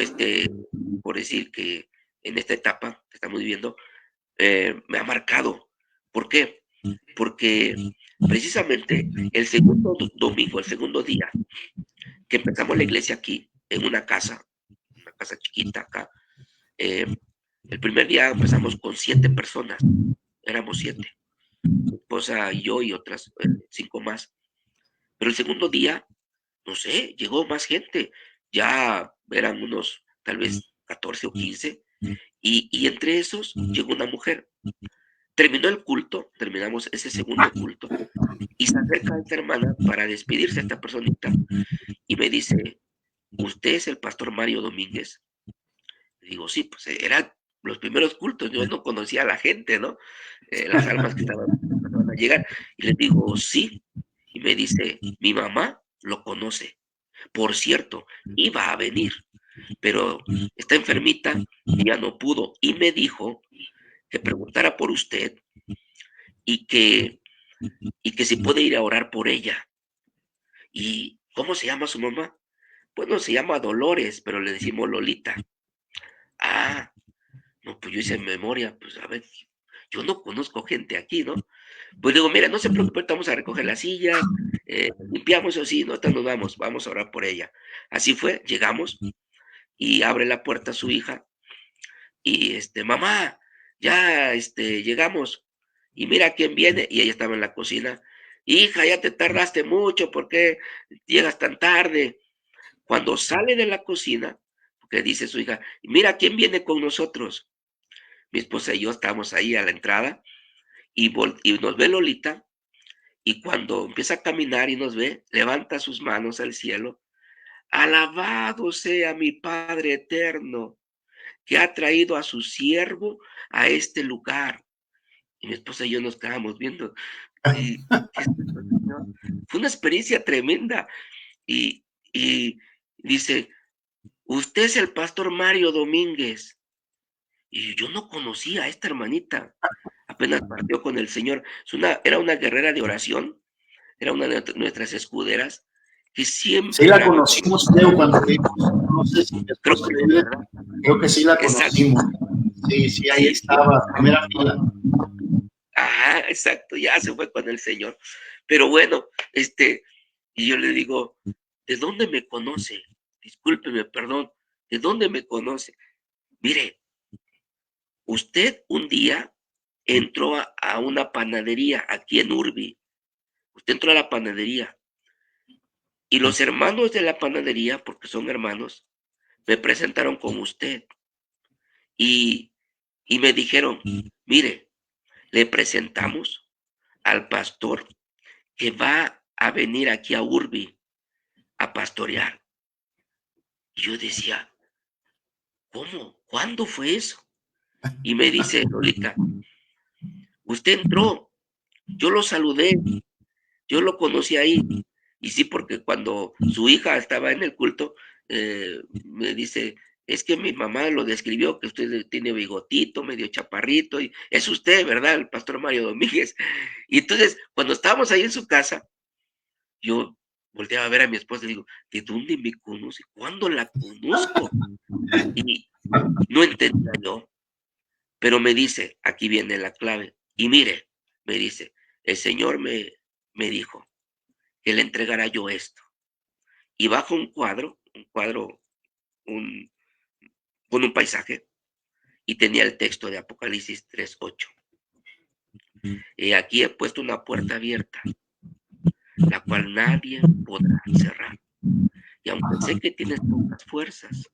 por decir que en esta etapa que estamos viviendo, me ha marcado. ¿Por qué? Porque precisamente el segundo domingo, el segundo día que empezamos la iglesia aquí, en una casa chiquita acá, el primer día empezamos con 7 personas, éramos 7, mi esposa y yo y otras 5 más. Pero el segundo día, no sé, llegó más gente, ya eran unos tal vez 14 o 15, y entre esos llegó una mujer. Terminó el culto, terminamos ese segundo culto, y se acerca a esta hermana para despedirse de esta personita, y me dice, ¿usted es el pastor Mario Domínguez? Digo, sí, pues eran los primeros cultos, yo no conocía a la gente, ¿no? Las almas que estaban a llegar. Y le digo, sí. Y me dice, mi mamá lo conoce. Por cierto, iba a venir, pero está enfermita y ya no pudo. Y me dijo que preguntara por usted y que, y que si puede ir a orar por ella. ¿Y cómo se llama su mamá? Bueno, se llama Dolores, pero le decimos Lolita. Ah, no, pues yo hice memoria, pues a ver, yo no conozco gente aquí, ¿no? Pues digo, mira, no se preocupe, vamos a recoger las sillas, limpiamos eso sí, nosotros nos vamos a orar por ella. Así fue, llegamos y abre la puerta su hija y mamá, ya llegamos y mira quién viene y ella estaba en la cocina. Hija, ya te tardaste mucho, ¿por qué llegas tan tarde? Cuando sale de la cocina, porque dice su hija, mira quién viene con nosotros. Mi esposa y yo estábamos ahí a la entrada y nos ve Lolita y cuando empieza a caminar y nos ve, levanta sus manos al cielo. Alabado sea mi Padre eterno, que ha traído a su siervo a este lugar. Y mi esposa y yo nos quedamos viendo. Y fue una experiencia tremenda. Y, y dice, usted es el pastor Mario Domínguez. Y yo no conocía a esta hermanita. Apenas partió con el Señor. Era una guerrera de oración. Era una de nuestras escuderas que Sí siempre la oraba. conocimos, creo, cuando fuimos. No sé si mi Creo esposa que vive. ¿verdad? Creo que sí la Exacto. conocimos. Sí, sí, ahí estaba, primera fila. Ajá, exacto, ya se fue con el Señor. Pero bueno, y yo le digo, ¿de dónde me conoce? Discúlpeme, perdón, ¿de dónde me conoce? Mire, usted un día entró a una panadería aquí en Urbi. Usted entró a la panadería y los hermanos de la panadería, porque son hermanos, me presentaron con usted y, y me dijeron, mire, le presentamos al pastor que va a venir aquí a Urbi a pastorear. Y yo decía, ¿cómo? ¿Cuándo fue eso? Y me dice Lolita, usted entró, yo lo saludé, yo lo conocí ahí. Y sí, porque cuando su hija estaba en el culto, me dice, es que mi mamá lo describió, que usted tiene bigotito, medio chaparrito, y es usted, ¿verdad? El pastor Mario Domínguez. Y entonces, cuando estábamos ahí en su casa, yo volteaba a ver a mi esposa y digo, ¿de dónde me conoce? ¿Cuándo la conozco? Y no entendía yo, pero me dice, aquí viene la clave. Y mire, me dice, el Señor me dijo que le entregara yo esto. Y bajo un, con un paisaje, y tenía el texto de Apocalipsis 3:8. Y aquí he puesto una puerta abierta, la cual nadie podrá cerrar. Y aunque sé que tienes pocas fuerzas,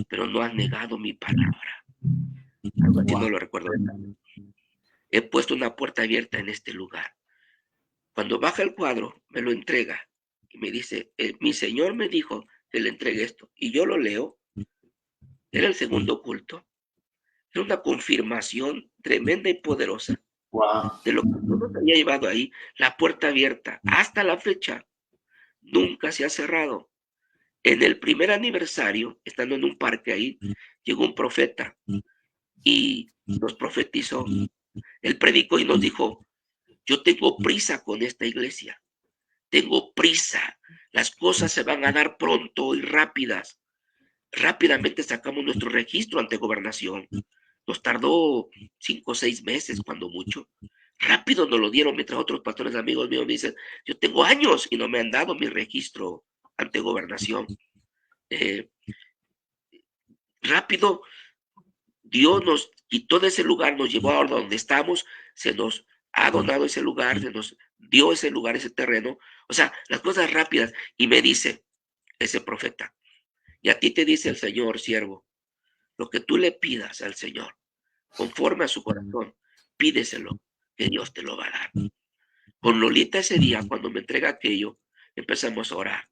pero no has negado mi palabra. Algo así no lo recuerdo. He puesto una puerta abierta en este lugar. Cuando baja el cuadro, me lo entrega y me dice, mi Señor me dijo que le entregue esto. Y yo lo leo. Era el segundo culto. Era una confirmación tremenda y poderosa Wow. de lo que Dios nos había llevado ahí. La puerta abierta. Hasta la fecha, nunca se ha cerrado. En el primer aniversario, estando en un parque ahí, llegó un profeta y nos profetizó. Él predicó y nos dijo, yo tengo prisa con esta iglesia. Tengo prisa. Las cosas se van a dar pronto y rápidas. Rápidamente sacamos nuestro registro ante gobernación. Nos tardó 5 o 6 meses, cuando mucho. Rápido nos lo dieron, mientras otros pastores amigos míos me dicen, yo tengo años y no me han dado mi registro ante gobernación. Rápido, Dios nos quitó de ese lugar, nos llevó a donde estamos, se nos ha donado ese lugar, se nos dio ese lugar, ese terreno. O sea, las cosas rápidas. Y me dice ese profeta, y a ti te dice el Señor, siervo, lo que tú le pidas al Señor, conforme a su corazón, pídeselo, que Dios te lo va a dar. Con Lolita ese día, cuando me entrega aquello, empezamos a orar.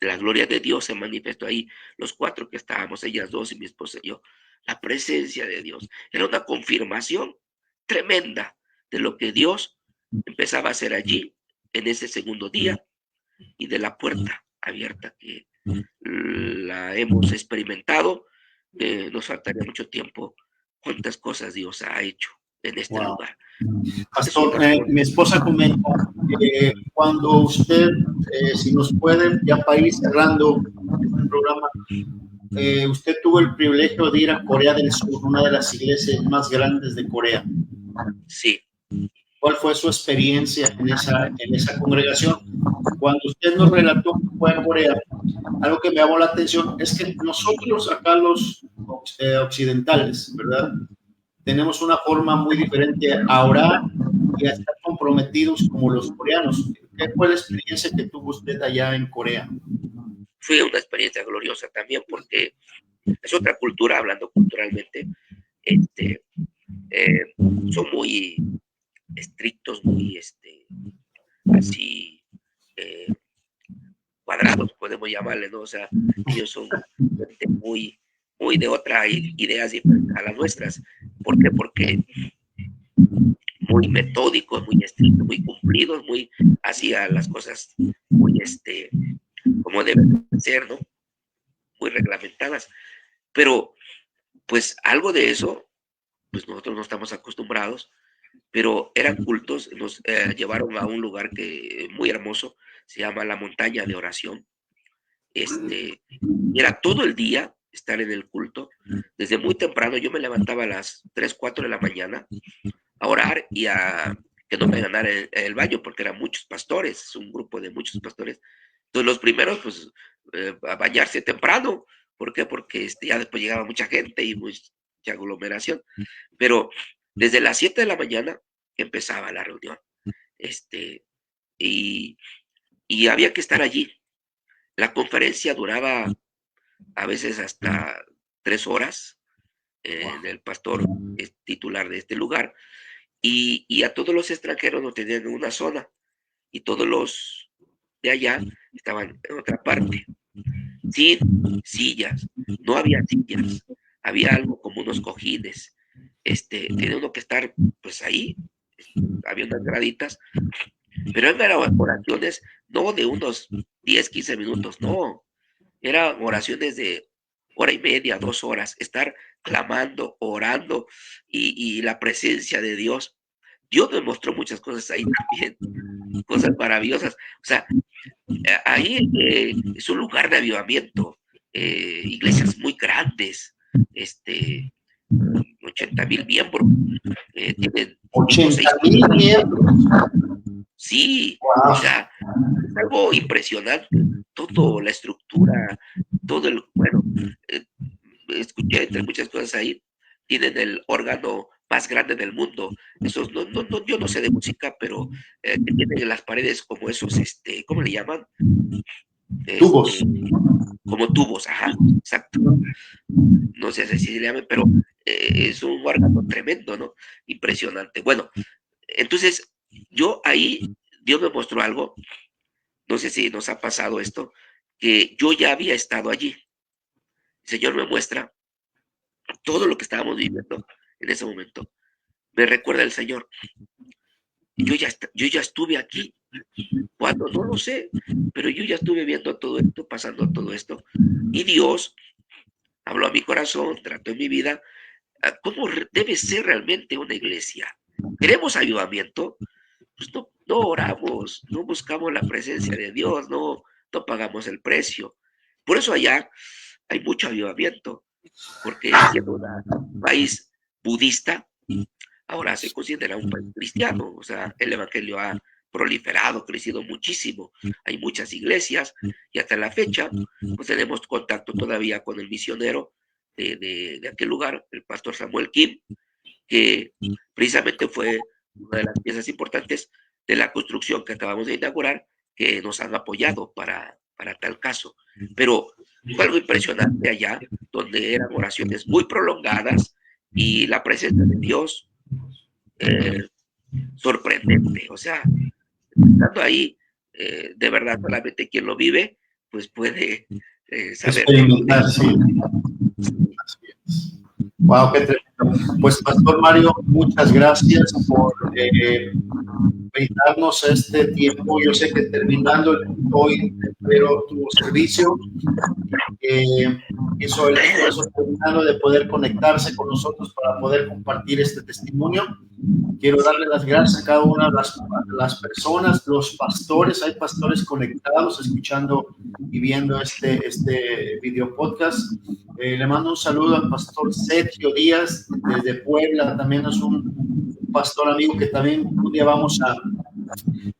la gloria de Dios se manifestó ahí, los 4 que estábamos, ellas 2 y mi esposa y yo. La presencia de Dios era una confirmación tremenda de lo que Dios empezaba a hacer allí en ese segundo día, y de la puerta abierta que la hemos experimentado. Nos faltaría mucho tiempo. Cuántas cosas Dios ha hecho en este lugar. Pastor, mi esposa comenta cuando usted, si nos puede, ya para ir cerrando este programa, usted tuvo el privilegio de ir a Corea del Sur, una de las iglesias más grandes de Corea. Sí. ¿Cuál fue su experiencia en esa congregación? Cuando usted nos relató que fue a Corea, algo que me llamó la atención es que nosotros acá los occidentales, ¿verdad? Tenemos una forma muy diferente a orar y a estar comprometidos como los coreanos. ¿Qué fue la experiencia que tuvo usted allá en Corea? Fue una experiencia gloriosa también porque es otra cultura, hablando culturalmente. Son muy estrictos, muy así cuadrados, podemos llamarle, ¿no? O sea, ellos son gente muy de otras ideas diferentes a las nuestras. ¿Por qué? Porque muy metódicos, muy estrictos, muy cumplidos, muy hacia las cosas muy como deben ser, ¿no? Muy reglamentadas. Pero pues algo de eso, pues nosotros no estamos acostumbrados, pero eran cultos. Nos llevaron a un lugar que muy hermoso, se llama la montaña de oración. Y era todo el día estar en el culto, desde muy temprano. Yo me levantaba a las 3, 4 de la mañana a orar y a que no me ganara el baño, porque eran muchos pastores, es un grupo de muchos pastores. Entonces los primeros, pues, a bañarse temprano. ¿Por qué? Porque ya después llegaba mucha gente y mucha aglomeración. Pero desde las 7 de la mañana empezaba la reunión. Y, y había que estar allí. La conferencia duraba a veces hasta 3 horas. El pastor es titular de este lugar. Y a todos los extranjeros nos tenían en una zona. Y todos los de allá estaban en otra parte. Sin sillas. No había sillas. Había algo como unos cojines. Tenía uno que estar pues ahí. Había unas graditas. Pero eran oraciones no de unos 10, 15 minutos, no. Eran oraciones de hora y media, 2 horas, estar clamando, orando y la presencia de Dios. Dios me mostró muchas cosas ahí también, cosas maravillosas. O sea, ahí es un lugar de avivamiento, iglesias muy grandes, 80,000 miembros, tienen 80,000 miembros. Sí, o sea, es algo impresionante. Todo, la estructura, todo bueno, escuché entre muchas cosas ahí, tienen el órgano más grande del mundo. Esos, yo no sé de música, pero que tienen en las paredes como esos, ¿cómo le llaman? Tubos. Como tubos, ajá, exacto. No sé si se le llaman, pero es un órgano tremendo, ¿no? Impresionante. Bueno, entonces, yo ahí, Dios me mostró algo, no sé si nos ha pasado esto, que yo ya había estado allí. El Señor me muestra todo lo que estábamos viviendo en ese momento. Me recuerda el Señor. Yo ya estuve aquí. ¿Cuándo? No lo sé, pero yo ya estuve viendo todo esto, pasando todo esto. Y Dios habló a mi corazón, trató en mi vida, cómo debe ser realmente una iglesia. ¿Queremos avivamiento? Pues no oramos, no buscamos la presencia de Dios, no pagamos el precio. Por eso allá hay mucho avivamiento, porque siendo un país budista, ahora se considera un país cristiano. O sea, el evangelio ha proliferado, crecido muchísimo. Hay muchas iglesias y hasta la fecha pues tenemos contacto todavía con el misionero de aquel lugar, el pastor Samuel Kim, que precisamente fue una de las piezas importantes de la construcción que acabamos de inaugurar, que nos han apoyado para tal caso. Pero fue algo impresionante allá, donde eran oraciones muy prolongadas y la presencia de Dios sorprendente. O sea, estando ahí, de verdad, solamente quien lo vive pues puede saber. Experimentar, sí. Así es. Wow, qué tremendo. Pues, Pastor Mario, muchas gracias por brindarnos este tiempo. Yo sé que terminando hoy, pero tu servicio hizo el esfuerzo terminado de poder conectarse con nosotros para poder compartir este testimonio. Quiero darle las gracias a cada una de las personas, los pastores. Hay pastores conectados, escuchando y viendo este video podcast. Le mando un saludo al pastor Sergio Díaz desde Puebla. También es un pastor amigo que también un día vamos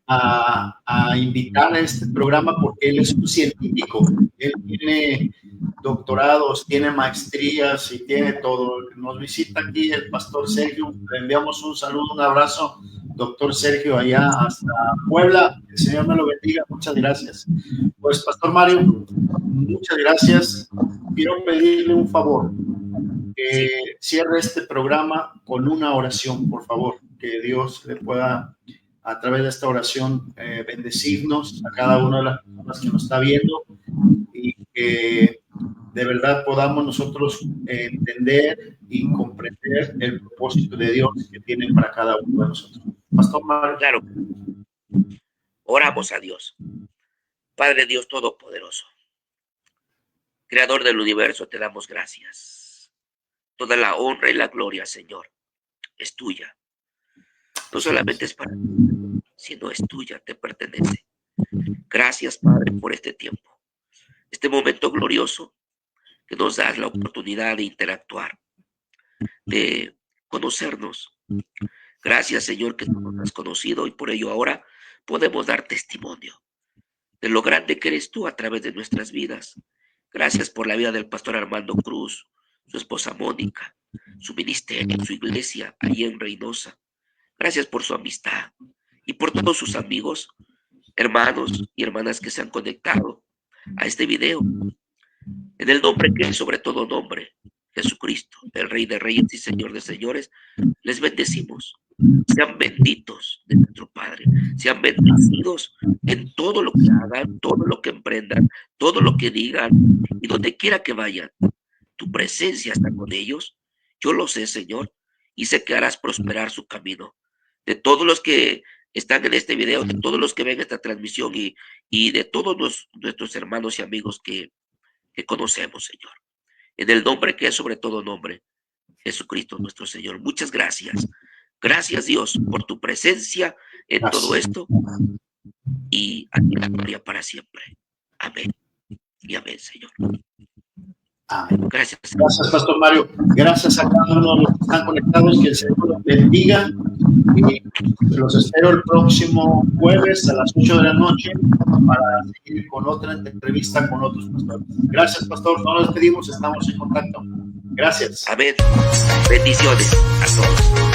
a invitar a este programa, porque él es un científico. Él tiene doctorados, tiene maestrías y tiene todo. Nos visita aquí el pastor Sergio. Le enviamos un saludo, un abrazo, doctor Sergio, allá hasta Puebla. El Señor me lo bendiga. Muchas gracias. Pues, Pastor Mario, muchas gracias. Quiero pedirle un favor, que cierre este programa con una oración, por favor, que Dios le pueda, a través de esta oración, bendecirnos a cada una de las personas que nos está viendo, y que de verdad podamos nosotros entender y comprender el propósito de Dios que tiene para cada uno de nosotros. Pastor Mario. Claro. Oramos a Dios. Padre Dios Todopoderoso, Creador del universo, te damos gracias. Toda la honra y la gloria, Señor, es tuya. No solamente es para ti, sino es tuya, te pertenece. Gracias, Padre, por este tiempo, este momento glorioso que nos das la oportunidad de interactuar, de conocernos. Gracias, Señor, que tú nos has conocido, y por ello ahora podemos dar testimonio de lo grande que eres tú a través de nuestras vidas. Gracias por la vida del pastor Armando Cruz, su esposa Mónica, su ministerio, su iglesia allí en Reynosa. Gracias por su amistad y por todos sus amigos, hermanos y hermanas que se han conectado a este video. En el nombre que es sobre todo nombre, Jesucristo, el Rey de Reyes y Señor de Señores, les bendecimos. Sean benditos de nuestro Padre, sean bendecidos en todo lo que hagan, todo lo que emprendan, todo lo que digan, y donde quiera que vayan. Tu presencia está con ellos. Yo lo sé, Señor, y sé que harás prosperar su camino. De todos los que están en este video, de todos los que ven esta transmisión, y de todos nuestros hermanos y amigos que conocemos, Señor. En el nombre que es sobre todo nombre, Jesucristo nuestro Señor. Muchas gracias. Gracias, Dios, por tu presencia en todo esto, y a ti la gloria para siempre. Amén. Y amén, Señor. Amén. Gracias. Gracias, Pastor Mario. Gracias a cada uno de los que están conectados. Que el Señor los bendiga. Y los espero el próximo jueves a las 8 de la noche para seguir con otra entrevista con otros pastores. Gracias, Pastor. No nos despedimos. Estamos en contacto. Gracias. Amén. Bendiciones a todos.